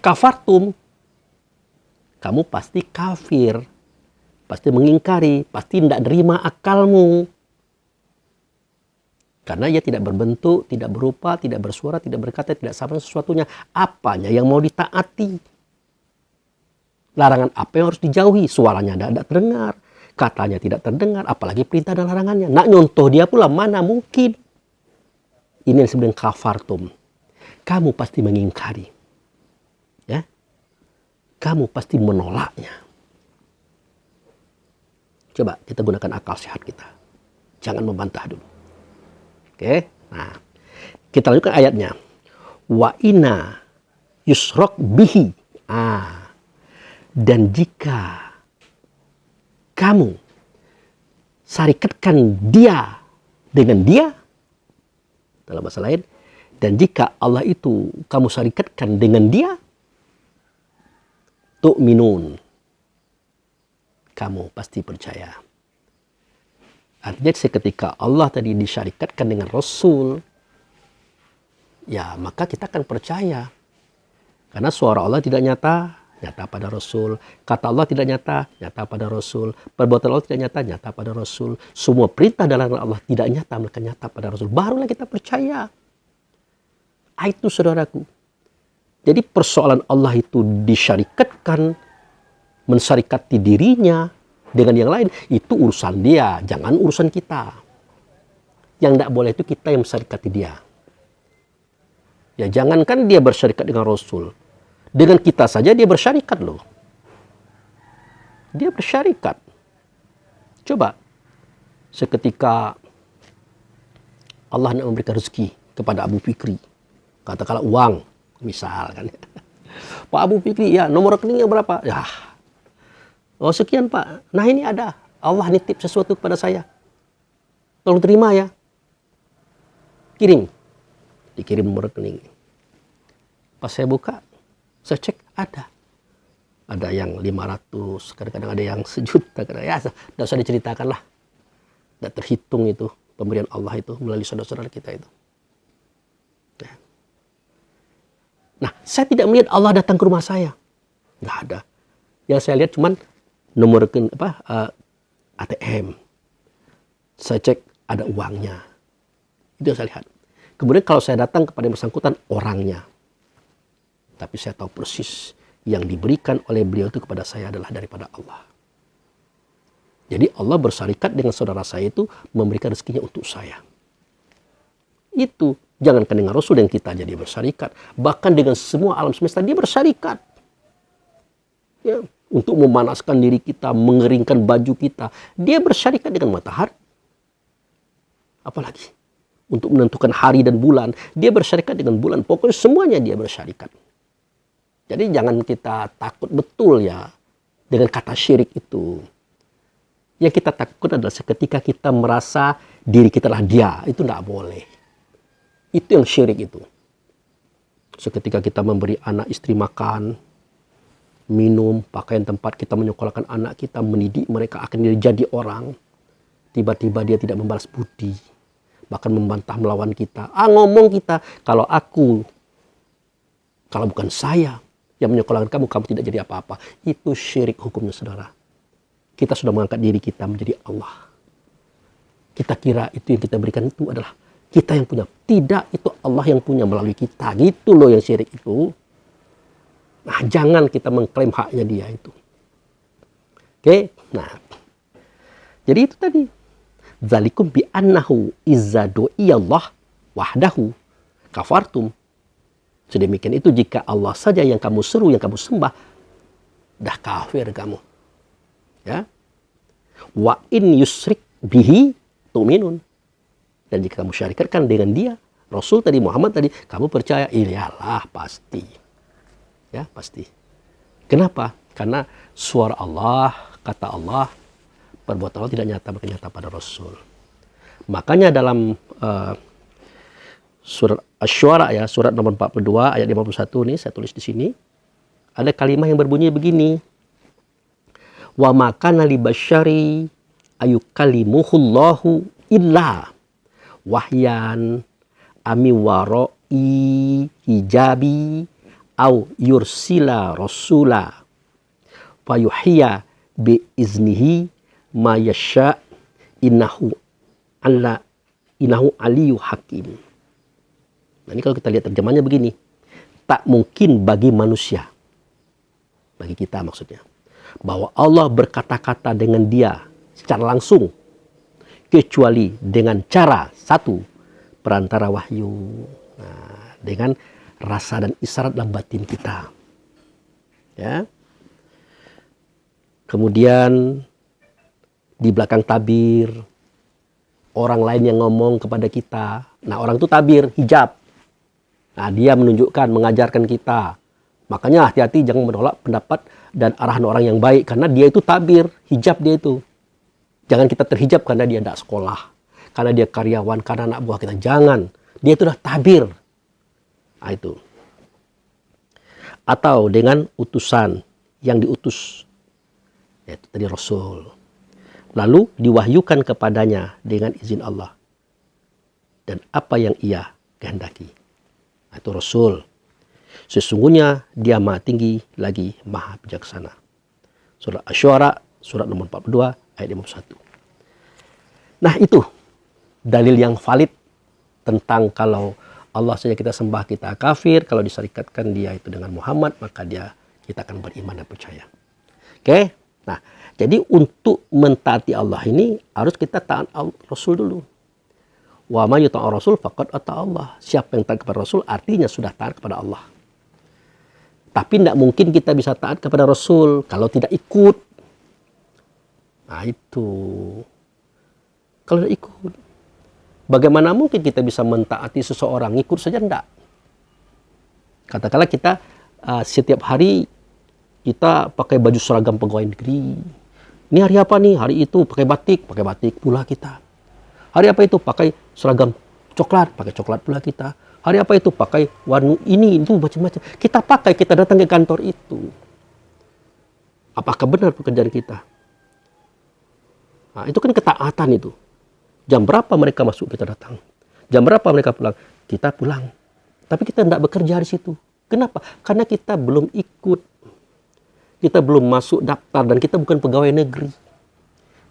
kafartum, kamu pasti kafir, pasti mengingkari, pasti tidak terima akalmu. Karena ia tidak berbentuk, tidak berupa, tidak bersuara, tidak berkata, tidak sama sesuatunya. Apanya yang mau ditaati? Larangan apa yang harus dijauhi? Suaranya tidak terdengar, katanya tidak terdengar, apalagi perintah dan larangannya. Nak nyontoh dia pula, mana mungkin? Ini yang disebut kafartum. Kamu pasti mengingkari. Ya? Kamu pasti menolaknya. Coba kita gunakan akal sehat kita. Jangan membantah dulu. Oke, nah kita lanjutkan ayatnya. Wa inna yusrok bihi. Dan jika kamu syarikatkan dia dengan dia, dalam bahasa lain, dan jika Allah itu kamu syarikatkan dengan dia, tu'minun, kamu pasti percaya. Artinya seketika Allah tadi disyarikatkan dengan Rasul, ya maka kita akan percaya. Karena suara Allah tidak nyata, nyata pada Rasul. Kata Allah tidak nyata, nyata pada Rasul. Perbuatan Allah tidak nyata, nyata pada Rasul. Semua perintah dan larangan Allah tidak nyata, mereka nyata pada Rasul. Barulah kita percaya. Itu saudaraku. Jadi persoalan Allah itu disyarikatkan, mensyarikati dirinya dengan yang lain, itu urusan dia, jangan urusan kita. Yang tidak boleh itu kita yang mensyarikati dia. Ya jangankan dia bersyarikat dengan Rasul, dengan kita saja dia bersyarikat loh. Dia bersyarikat. Coba, seketika Allah nak memberikan rezeki kepada Abu Fikri, katakanlah uang, misal kan. Pak Abu Fikri, ya nomor rekeningnya berapa? Ya, oh sekian Pak. Nah ini ada. Allah nitip sesuatu kepada saya. Tolong terima ya. Kirim. Dikirim nomor rekening. Pas saya buka, saya cek ada. Ada yang 500, kadang-kadang ada yang 1 juta. Ya, tidak usah diceritakan lah. Tidak terhitung itu pemberian Allah itu melalui saudara-saudara kita itu. Nah, saya tidak melihat Allah datang ke rumah saya. Nggak ada. Yang saya lihat cuman nomor ATM. Saya cek ada uangnya. Itu yang saya lihat. Kemudian kalau saya datang kepada yang bersangkutan, orangnya. Tapi saya tahu persis yang diberikan oleh beliau itu kepada saya adalah daripada Allah. Jadi Allah bersyarikat dengan saudara saya itu memberikan rezekinya untuk saya. Itu. Jangankan dengan Rasul yang kita jadi bersyarikat. Bahkan dengan semua alam semesta dia bersyarikat. Ya, untuk memanaskan diri kita, mengeringkan baju kita. Dia bersyarikat dengan matahari. Apalagi untuk menentukan hari dan bulan. Dia bersyarikat dengan bulan. Pokoknya semuanya dia bersyarikat. Jadi jangan kita takut betul ya dengan kata syirik itu. Yang kita takut adalah seketika kita merasa diri kita lah dia. Itu tidak boleh. Itu yang syirik itu. Seketika kita memberi anak istri makan, minum, pakaian tempat kita menyekolahkan anak kita, mendidik mereka akan jadi orang. Tiba-tiba dia tidak membalas budi, bahkan membantah melawan kita. Ngomong kita, kalau bukan saya yang menyekolahkan kamu, kamu tidak jadi apa-apa. Itu syirik hukumnya, saudara. Kita sudah mengangkat diri kita menjadi Allah. Kita kira itu yang kita berikan itu adalah kita yang punya. Tidak, itu Allah yang punya melalui kita. Gitu loh yang syirik itu. Nah, jangan kita mengklaim haknya dia itu. Oke, nah. Jadi itu tadi. Zalikum bi annahu izza du'iyallah wahdahu kafartum. Sedemikian itu jika Allah saja yang kamu seru, yang kamu sembah, dah kafir kamu. Ya. Wa in yusrik bihi tu'minun. Dan jika kamu syarikatkan dengan dia, Rasul tadi, Muhammad tadi, kamu percaya, iyalah pasti. Ya, pasti. Kenapa? Karena suara Allah, kata Allah, perbuatan Allah tidak nyata, bukan nyata pada Rasul. Makanya dalam surat Asy-Syu'ara ya, surat nomor 42 ayat 51 nih, saya tulis di sini. Ada kalimat yang berbunyi begini. Wa ma kana li basyari ayukallimuhullahu illa wahyan ami warai hijabi au yursila rasula fayuhiya bi iznihi ma yasha innahu aliyu hakim. Nah, ini kalau kita lihat terjemahnya begini. Tak mungkin bagi manusia, bagi kita maksudnya, bahwa Allah berkata-kata dengan dia secara langsung, kecuali dengan cara satu, perantara wahyu. Nah, dengan rasa dan isyarat dalam batin kita. Ya. Kemudian di belakang tabir, orang lain yang ngomong kepada kita. Nah, orang itu tabir, hijab. Nah, dia menunjukkan, mengajarkan kita. Makanya hati-hati jangan menolak pendapat dan arahan orang yang baik. Karena dia itu tabir, hijab dia itu. Jangan kita terhijab karena dia tidak sekolah. Karena dia karyawan, karena anak buah kita. Jangan. Dia itu sudah tabir. Nah, itu. Atau dengan utusan yang diutus. Yaitu tadi Rasul. Lalu diwahyukan kepadanya dengan izin Allah. Dan apa yang ia kehendaki. Itu Rasul. Sesungguhnya dia maha tinggi lagi maha bijaksana. Surat Asy-Syu'ara, surat nomor 42, ayat 51. Nah, itu dalil yang valid tentang kalau Allah saja kita sembah, kita kafir. Kalau disyarikatkan dia itu dengan Muhammad, maka kita akan beriman dan percaya. Oke? Nah, jadi untuk mentaati Allah ini harus kita taat Rasul dulu. Wa may yuti' Rasul faqad ata Allah. Siapa yang taat kepada Rasul artinya sudah taat kepada Allah. Tapi tidak mungkin kita bisa taat kepada Rasul kalau tidak ikut. Nah, itu. Kalau tidak ikut. Bagaimana mungkin kita bisa mentaati seseorang? Ikut saja enggak. Katakanlah kita setiap hari kita pakai baju seragam pegawai negeri. Ini hari apa nih? Hari itu pakai batik pula kita. Hari apa itu? Pakai seragam coklat pula kita. Hari apa itu? Pakai warna ini, itu macam-macam. Kita pakai, kita datang ke kantor itu. Apakah benar pekerjaan kita? Nah, itu kan ketaatan itu. Jam berapa mereka masuk, kita datang. Jam berapa mereka pulang, kita pulang. Tapi kita tidak bekerja di situ. Kenapa? Karena kita belum ikut. Kita belum masuk daftar dan kita bukan pegawai negeri.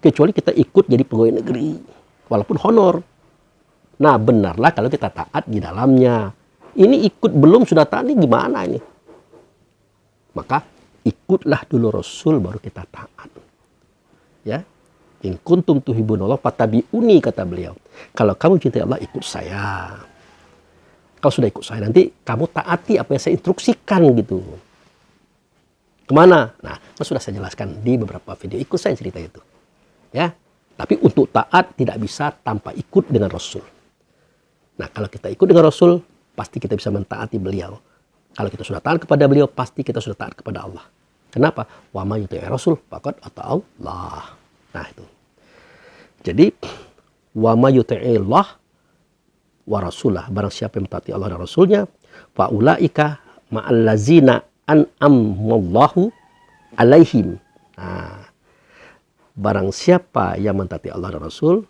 Kecuali kita ikut jadi pegawai negeri. Walaupun honor. Nah, benarlah kalau kita taat di dalamnya. Ini ikut belum sudah taat, ini gimana ini? Maka ikutlah dulu Rasul baru kita taat. Ya. In kuntum tuhibbunallah fattabi'uni, kata beliau. Kalau kamu cintai Allah, ikut saya. Kalau sudah ikut saya, nanti kamu taati apa yang saya instruksikan gitu. Kemana? Nah, sudah saya jelaskan di beberapa video. Ikut saya cerita itu. Ya. Tapi untuk taat tidak bisa tanpa ikut dengan Rasul. Nah, kalau kita ikut dengan Rasul, pasti kita bisa mentaati beliau. Kalau kita sudah taat kepada beliau, pasti kita sudah taat kepada Allah. Kenapa? Wa may yuti' Rasul faqad ata Allah. Nah, itu. Jadi, wa may yuti'illah wa rasulah. Barang siapa yang mentaati Allah dan Rasulnya, fa ulaika ma'allazina an'amallahu alaihim. Nah, barang siapa yang mentaati Allah dan Rasul,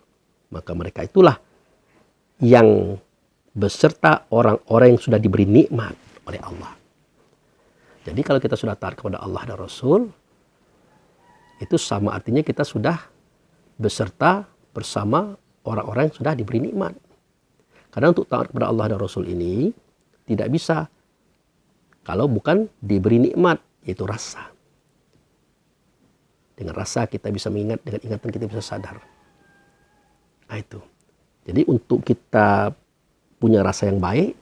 maka mereka itulah yang beserta orang-orang yang sudah diberi nikmat oleh Allah. Jadi kalau kita sudah taat kepada Allah dan Rasul, itu sama artinya kita sudah beserta bersama orang-orang yang sudah diberi nikmat. Karena untuk taat kepada Allah dan Rasul ini tidak bisa kalau bukan diberi nikmat, yaitu rasa. Dengan rasa kita bisa mengingat, dengan ingatan kita bisa sadar. Nah itu. Jadi untuk kita punya rasa yang baik,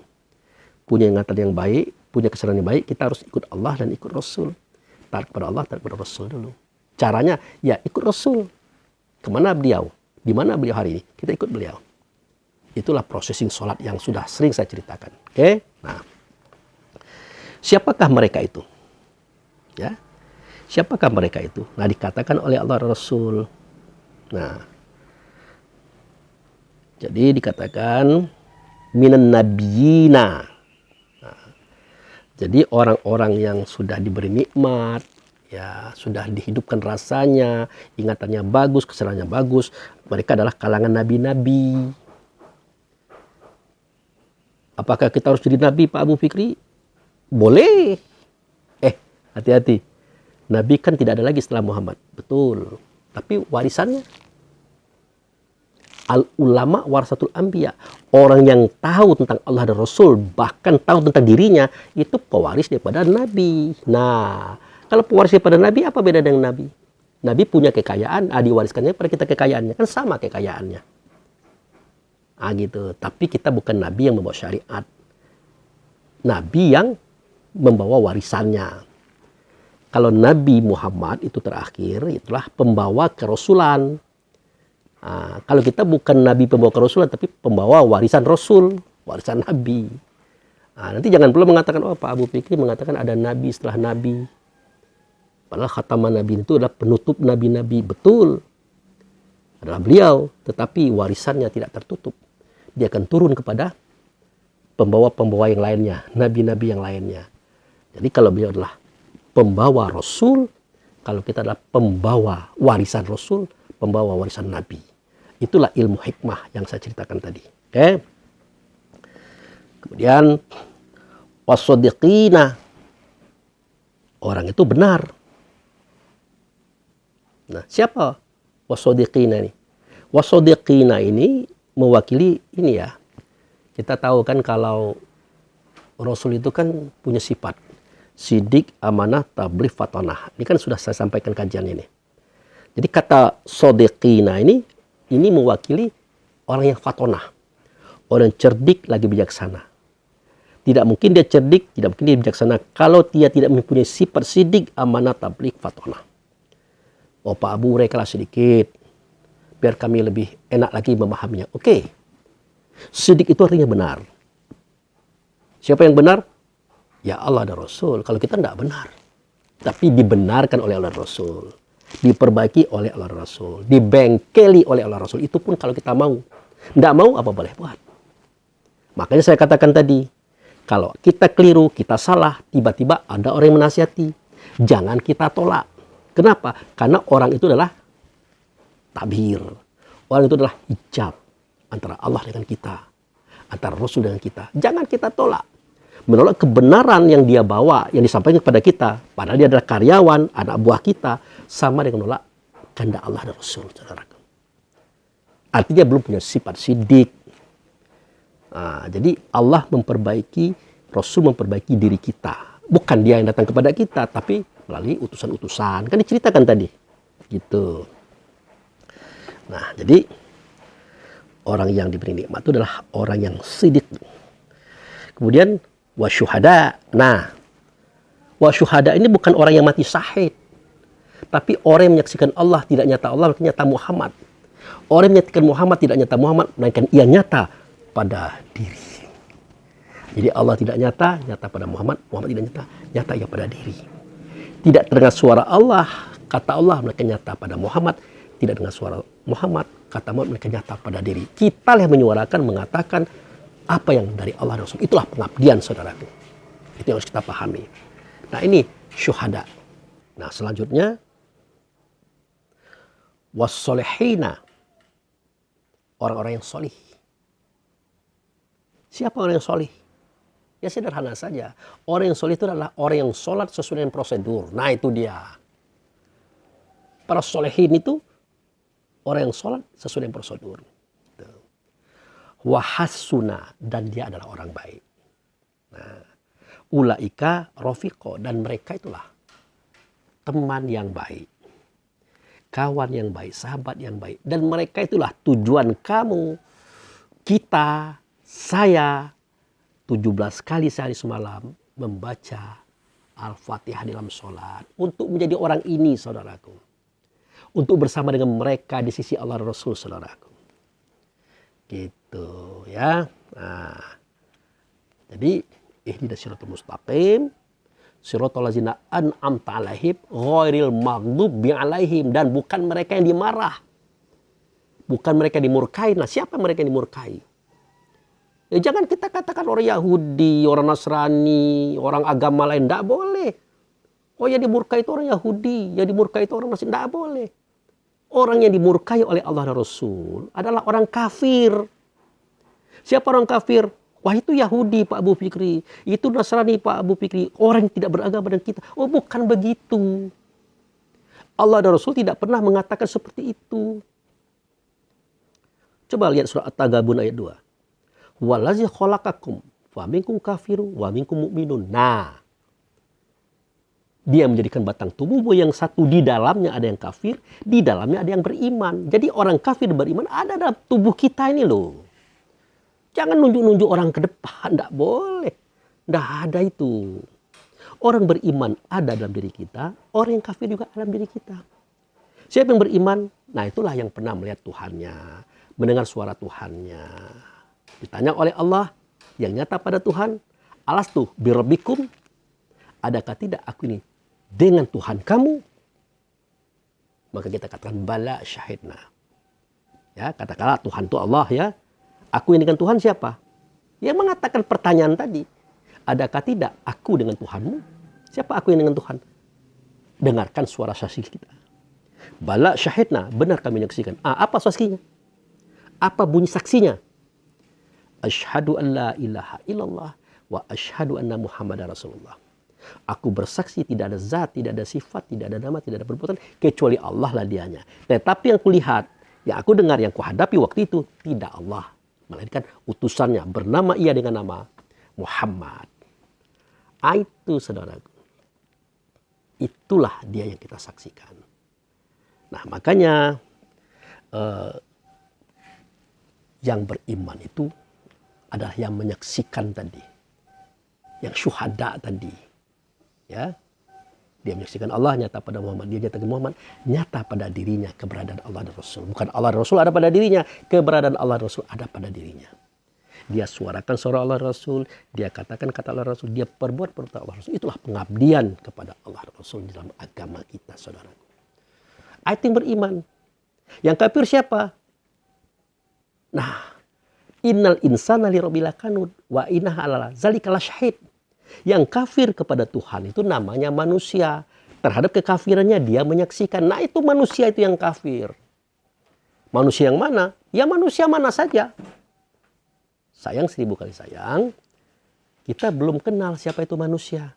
punya ingatan yang baik, punya kesadaran yang baik, kita harus ikut Allah dan ikut Rasul. Taat kepada Allah, taat kepada Rasul dulu. Caranya ya ikut Rasul. Kemana beliau? Di mana beliau hari ini? Kita ikut beliau. Itulah processing sholat yang sudah sering saya ceritakan. Oke? Nah, siapakah mereka itu? Ya, siapakah mereka itu? Nah, dikatakan oleh Allah Rasul. Nah, jadi dikatakan minan nabiyina. Nah, jadi orang-orang yang sudah diberi nikmat, ya sudah dihidupkan rasanya, ingatannya bagus, kesadarannya bagus, mereka adalah kalangan nabi-nabi. Apakah kita harus jadi nabi, Pak Abu Fikri? Boleh. Hati-hati. Nabi kan tidak ada lagi setelah Muhammad. Betul. Tapi warisannya. Al-ulama warasatul anbiya. Orang yang tahu tentang Allah dan Rasul, bahkan tahu tentang dirinya, itu pewaris daripada Nabi. Nah, kalau pewaris daripada Nabi, apa beda dengan Nabi? Nabi punya kekayaan, diwariskannya pada kita kekayaannya. Kan sama kekayaannya. Gitu. Tapi kita bukan Nabi yang membawa syariat. Nabi yang membawa warisannya. Kalau Nabi Muhammad itu terakhir, itulah pembawa kerasulan. Kalau kita bukan Nabi pembawa kerasulan, tapi pembawa warisan Rasul, warisan Nabi. Nanti jangan pula mengatakan, oh Pak Abu Fikri mengatakan ada Nabi setelah Nabi. Padahal khataman Nabi itu adalah penutup Nabi-Nabi. Betul. Adalah beliau, tetapi warisannya tidak tertutup. Dia akan turun kepada pembawa-pembawa yang lainnya, Nabi-Nabi yang lainnya. Jadi kalau beliau adalah pembawa Rasul, kalau kita adalah pembawa warisan Rasul, pembawa warisan Nabi. Itulah ilmu hikmah yang saya ceritakan tadi. Oke. Kemudian wasodiqina. Orang itu benar. Nah, siapa wasodiqina ini? Wasodiqina ini mewakili ini ya. Kita tahu kan kalau Rasul itu kan punya sifat sidik, amanah, tabligh, fatonah. Ini kan sudah saya sampaikan kajian ini. Jadi kata sodiqina ini mewakili orang yang fatonah. Orang cerdik lagi bijaksana. Tidak mungkin dia cerdik, tidak mungkin dia bijaksana kalau dia tidak mempunyai sifat sidik, amanah, tabligh, fatonah. Oh Pak Abu, rekalah sedikit. Biar kami lebih enak lagi memahaminya. Oke. Sidik itu artinya benar. Siapa yang benar? Ya Allah dan Rasul. Kalau kita tidak benar. Tapi dibenarkan oleh Allah dan Rasul. Diperbaiki oleh Allah dan Rasul. Dibengkeli oleh Allah dan Rasul. Itu pun kalau kita mau. Tidak mau apa boleh buat. Makanya saya katakan tadi. Kalau kita keliru, kita salah. Tiba-tiba ada orang yang menasihati. Jangan kita tolak. Kenapa? Karena orang itu adalah tabir. Orang itu adalah hijab. Antara Allah dengan kita. Antara Rasul dengan kita. Jangan kita tolak. Menolak kebenaran yang dia bawa, yang disampaikan kepada kita. Padahal dia adalah karyawan, anak buah kita. Sama dengan menolak kehendak Allah dan Rasul. Saudara. Artinya belum punya sifat sidik. Jadi Allah memperbaiki, Rasul memperbaiki diri kita. Bukan dia yang datang kepada kita, tapi melalui utusan-utusan. Kan diceritakan tadi. Gitu. Nah, jadi orang yang diberi nikmat itu adalah orang yang sidik. Kemudian wasyuhada. Nah, wasyuhada ini bukan orang yang mati syahid. Tapi orang yang menyaksikan Allah tidak nyata Allah, nyata Muhammad. Orang yang menyaksikan Muhammad tidak nyata Muhammad, melainkan ia nyata pada diri. Jadi Allah tidak nyata, nyata pada Muhammad. Muhammad tidak nyata, nyata ia pada diri. Tidak terdengar suara Allah, kata Allah, melainkan nyata pada Muhammad. Tidak dengar suara Muhammad, kata Muhammad, mereka nyata pada diri. Kita yang menyuarakan, mengatakan apa yang dari Allah dan Rasul. Itulah pengabdian, saudaraku. Itu yang harus kita pahami. Nah, ini syuhada. Nah, selanjutnya wassolihina, orang-orang yang solih. Siapa orang yang solih? Ya sederhana saja. Orang yang solih itu adalah orang yang sholat sesuai dengan prosedur. Nah itu dia. Para solehin itu orang yang sholat sesuai dengan prosedur. Wahasuna, dan dia adalah orang baik. Nah, ulaika rofiqo, dan mereka itulah teman yang baik, kawan yang baik, sahabat yang baik. Dan mereka itulah tujuan kamu, kita, saya 17 kali sehari semalam membaca Al-Fatihah dalam sholat. Untuk menjadi orang ini, saudaraku. Untuk bersama dengan mereka di sisi Allah dan Rasul, saudaraku. Gitu ya. Nah, jadi ihdinas siratal mustaqim, siratal ladzina an'amta 'alaihim ghairil maghdubi 'alaihim, dan bukan mereka yang dimarah. Bukan mereka yang dimurkai. Nah, siapa mereka yang dimurkai? Ya, jangan kita katakan orang Yahudi, orang Nasrani, orang agama lain. Tidak boleh. Oh, yang dimurkai itu orang Yahudi, yang dimurkai itu orang Nasrani. Tidak boleh. Orang yang dimurkai oleh Allah dan Rasul adalah orang kafir. Siapa orang kafir? Wah, itu Yahudi, Pak Abu Fikri. Itu Nasrani, Pak Abu Fikri. Orang yang tidak beragama dengan kita. Oh, bukan begitu. Allah dan Rasul tidak pernah mengatakan seperti itu. Coba lihat surat At-Tagabun ayat 2. Wallazi khalaqakum fa minkum kafirun wa minkum mu'minun. Nah, dia menjadikan batang tubuhmu yang satu, di dalamnya ada yang kafir, di dalamnya ada yang beriman. Jadi orang kafir dan beriman ada dalam tubuh kita ini loh. Jangan nunjuk-nunjuk orang ke depan, tidak boleh. Tidak ada itu. Orang beriman ada dalam diri kita, orang yang kafir juga ada dalam diri kita. Siapa yang beriman? Nah, itulah yang pernah melihat Tuhannya, mendengar suara Tuhannya. Ditanya oleh Allah yang nyata pada Tuhan, alastu birabbikum, adakah tidak aku ini dengan Tuhan kamu? Maka kita katakan bala syahidna. Ya, katakanlah Tuhan itu Allah ya. Aku ini dengan Tuhan siapa? Yang mengatakan pertanyaan tadi, adakah tidak aku dengan Tuhanmu? Siapa aku ini dengan Tuhan? Dengarkan suara saksi kita. Bala syahidna, benar kami menyaksikan. Apa saksinya? Apa bunyi saksinya? Asyhadu an la ilaha illallah wa asyhadu anna Muhammadar Rasulullah. Aku bersaksi tidak ada zat, tidak ada sifat, tidak ada nama, tidak ada perbuatan kecuali Allah lah dianya. Tetapi yang kulihat, yang aku dengar, yang kuhadapi waktu itu tidak Allah, melainkan utusannya bernama ia dengan nama Muhammad. Itu saudaraku. Itulah dia yang kita saksikan. Nah, makanya yang beriman itu adalah yang menyaksikan tadi, yang syuhada tadi, ya, dia menyaksikan Allah nyata pada Muhammad, dia nyata pada Muhammad, nyata pada dirinya keberadaan Allah dan Rasul. Bukan Allah dan Rasul ada pada dirinya, keberadaan Allah dan Rasul ada pada dirinya. Dia suarakan suara Allah dan Rasul, dia katakan kata Allah dan Rasul, dia perbuat perbuatan Allah dan Rasul. Itulah pengabdian kepada Allah dan Rasul dalam agama kita, saudara. Itu yang beriman. Yang kafir siapa? Nah, innal insana li rabbil kanud wa innaha ala zalika lasyahid. Yang kafir kepada Tuhan itu namanya manusia. Terhadap kekafirannya dia menyaksikan. Nah, itu manusia itu yang kafir. Manusia yang mana? Ya manusia mana saja. Sayang 1000 kali sayang, kita belum kenal siapa itu manusia.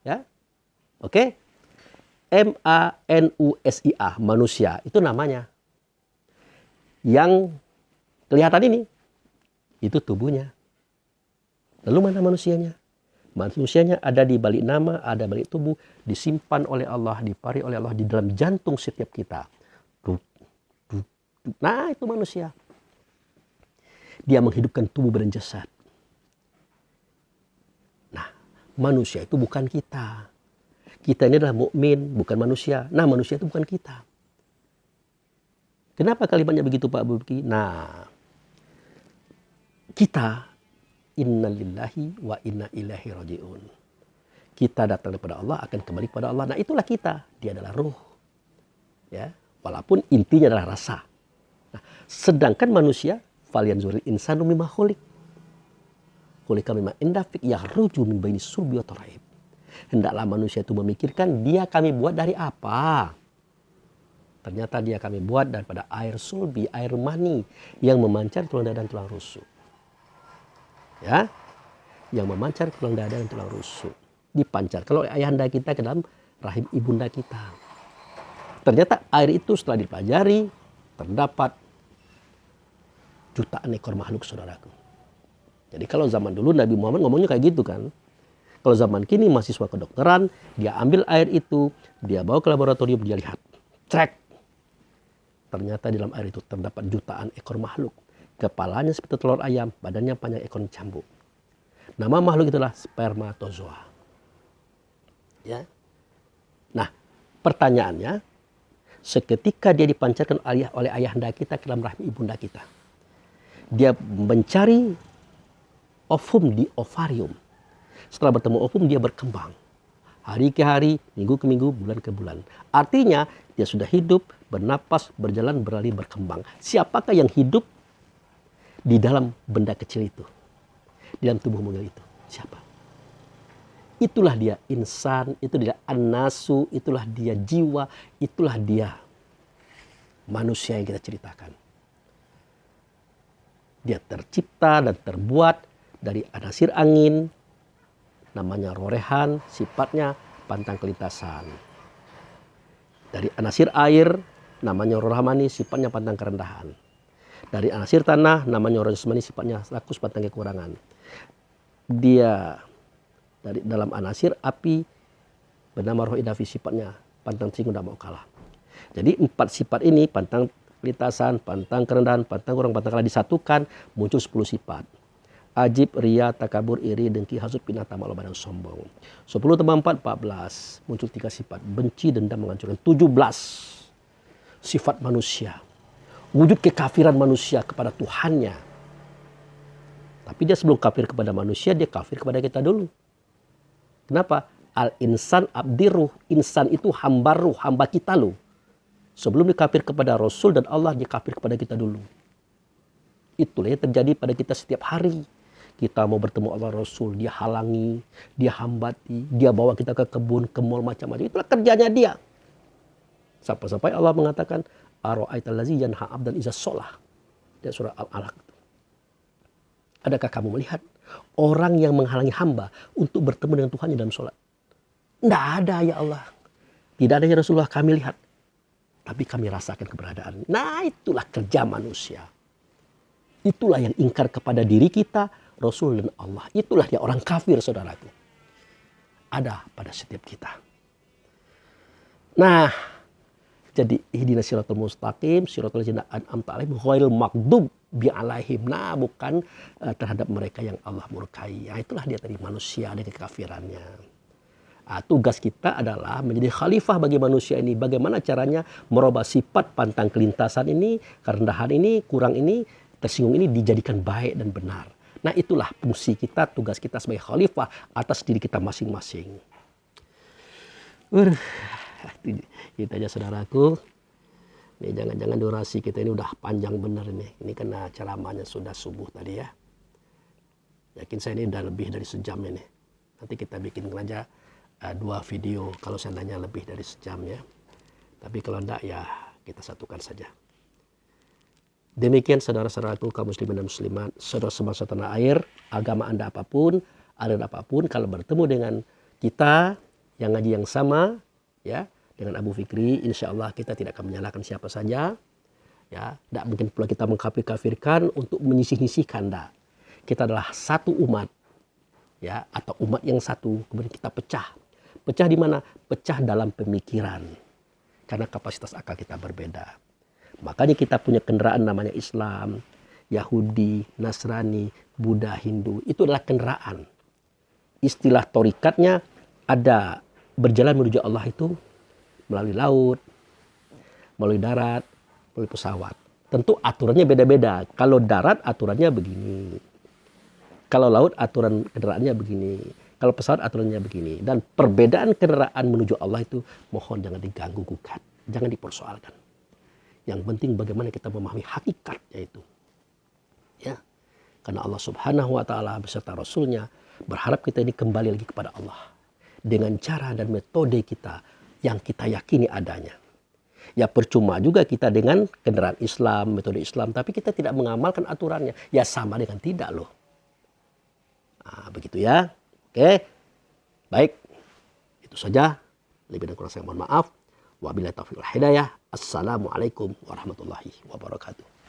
Ya. Oke? MANUSIA, manusia, itu namanya. Yang kelihatan ini, itu tubuhnya. Lalu mana manusianya? Manusianya ada di balik nama, ada balik tubuh, disimpan oleh Allah, dipari oleh Allah di dalam jantung setiap kita. Nah, itu manusia. Dia menghidupkan tubuh badan jasad. Nah, manusia itu bukan kita. Kita ini adalah mukmin, bukan manusia. Nah, manusia itu bukan kita. Kenapa kalimatnya begitu, Pak Abu Biki? Nah, kita innalillahi wa inna ilaihi raji'un. Kita datang kepada Allah, akan kembali kepada Allah. Nah, itulah kita. Dia adalah ruh. Ya, walaupun intinya adalah rasa. Nah, sedangkan manusia, falyanzuril insanu mimma khuliq. Khuliqa mimma indafik yahruju min baini sulbi wa taraib. hendaklah manusia itu memikirkan dia kami buat dari apa. Ternyata dia kami buat daripada air sulbi, air mani yang memancar tulang dada dan tulang rusuk. Ya, yang memancar tulang dada dan tulang rusuk. Dipancar kalau ayahanda kita ke dalam rahim ibunda kita. Ternyata air itu setelah dipelajari terdapat jutaan ekor makhluk, saudaraku. Jadi kalau zaman dulu Nabi Muhammad ngomongnya kayak gitu kan. Kalau zaman kini mahasiswa kedokteran, dia ambil air itu, dia bawa ke laboratorium, dia lihat. Cek. Ternyata di dalam air itu terdapat jutaan ekor makhluk. Kepalanya seperti telur ayam, badannya panjang ekor cambuk. Nama makhluk itulah spermatozoa. Ya. Nah, pertanyaannya, seketika dia dipancarkan oleh ayahanda kita ke dalam rahim ibunda kita, dia mencari ovum di ovarium. Setelah bertemu ovum, dia berkembang. Hari ke hari, minggu ke minggu, bulan ke bulan. Artinya, dia sudah hidup, bernapas, berjalan, berlari, berkembang. Siapakah yang hidup di dalam benda kecil itu? Di dalam tubuh mungil itu? Siapa? Itulah dia insan, itu dia an-nasu, itulah dia jiwa, itulah dia manusia yang kita ceritakan. Dia tercipta dan terbuat dari anasir angin, namanya rorehan, sifatnya pantang kelintasan. Dari anasir air, namanya roh rahmani, sifatnya pantang kerendahan. Dari anasir tanah, namanya roh jasmani, sifatnya rakus, pantang kekurangan. Dia dari dalam anasir api, bernama roh idafi, sifatnya pantang singgung, tidak mau kalah. Jadi 4 sifat ini, pantang kelintasan, pantang kerendahan, pantang kurang, pantang kalah, disatukan, muncul 10 sifat. Ajib, ria, takabur, iri, dengki, hasud, pinah, tamak, loba, dan sombong. 10 tambah 4, 14. Muncul 3 sifat. Benci, dendam, menghancurkan. 17 sifat manusia. Wujud kekafiran manusia kepada Tuhannya. Tapi dia sebelum kafir kepada manusia, dia kafir kepada kita dulu. Kenapa? Al-insan abdiruh. Insan itu hamba ruh, hamba kita loh. Sebelum dia kafir kepada Rasul dan Allah, dia kafir kepada kita dulu. Itulah yang terjadi pada kita setiap hari. Kita mau bertemu Allah Rasul, dia halangi, dia hambati, dia bawa kita ke kebun, ke mall, macam-macam. Itulah kerjanya dia. Sampai-sampai Allah mengatakan, Ara'aital ladzi yanha 'abdan idza shalah. Di surah Al-Alaq. Adakah kamu melihat orang yang menghalangi hamba untuk bertemu dengan Tuhannya dalam sholat? Tidak ada ya Allah. Tidak ada ya Rasulullah, kami lihat. Tapi kami rasakan keberadaan. Nah, itulah kerja manusia. Itulah yang ingkar kepada diri kita, Rasul dan Allah. Itulah dia orang kafir, saudaraku. Ada pada setiap kita. Nah, jadi ihdinas siratal mustaqim, siratal ladzina an'amta 'alaihim ghairil maghdub bi'alaihim. Nah, bukan terhadap mereka yang Allah murkai. Nah, itulah dia tadi manusia ada kekafirannya. Nah, tugas kita adalah menjadi khalifah bagi manusia ini. Bagaimana caranya merubah sifat pantang kelintasan ini, kerendahan ini, kurang ini, tersinggung ini dijadikan baik dan benar. Nah, itulah fungsi kita, tugas kita sebagai khalifah atas diri kita masing-masing. Itu aja saudaraku. Ini jangan-jangan durasi kita ini udah panjang bener ini. Ini karena ceramahnya sudah subuh tadi ya. Yakin saya ini udah lebih dari sejam ini. Nanti kita bikin aja 2 video kalau seandainya lebih dari sejam ya. Tapi kalau enggak ya kita satukan saja. Demikian saudara-saudaraku kaum muslimin dan muslimat, saudara sebangsa tanah air, agama Anda apapun, aliran apapun, kalau bertemu dengan kita yang ngaji yang sama, ya, dengan Abu Fikri, insya Allah kita tidak akan menyalahkan siapa saja, ya, tidak mungkin pula kita mengkafir-kafirkan untuk menyisih-nyisihkan, dah. Kita adalah satu umat, ya, atau umat yang satu, kemudian kita pecah. Pecah di mana? Pecah dalam pemikiran, karena kapasitas akal kita berbeda. Makanya kita punya kendaraan namanya Islam, Yahudi, Nasrani, Buddha, Hindu. Itu adalah kendaraan. Istilah torikatnya ada berjalan menuju Allah itu melalui laut, melalui darat, melalui pesawat. Tentu aturannya beda-beda. Kalau darat aturannya begini. Kalau laut aturan kendaraannya begini. Kalau pesawat aturannya begini. Dan perbedaan kendaraan menuju Allah itu mohon jangan diganggu gugat. Jangan dipersoalkan. Yang penting bagaimana kita memahami hakikatnya itu. Ya. Karena Allah Subhanahu wa taala beserta Rasulnya berharap kita ini kembali lagi kepada Allah. dengan cara dan metode kita yang kita yakini adanya. Ya percuma juga kita dengan kendaraan Islam, metode Islam, tapi kita tidak mengamalkan aturannya. Ya sama dengan tidak loh. Nah, begitu ya. Oke. Baik. Itu saja. Lebih dan kurang saya mohon maaf. Wabillahi taufiq wal hidayah. Assalamualaikum warahmatullahi wabarakatuh.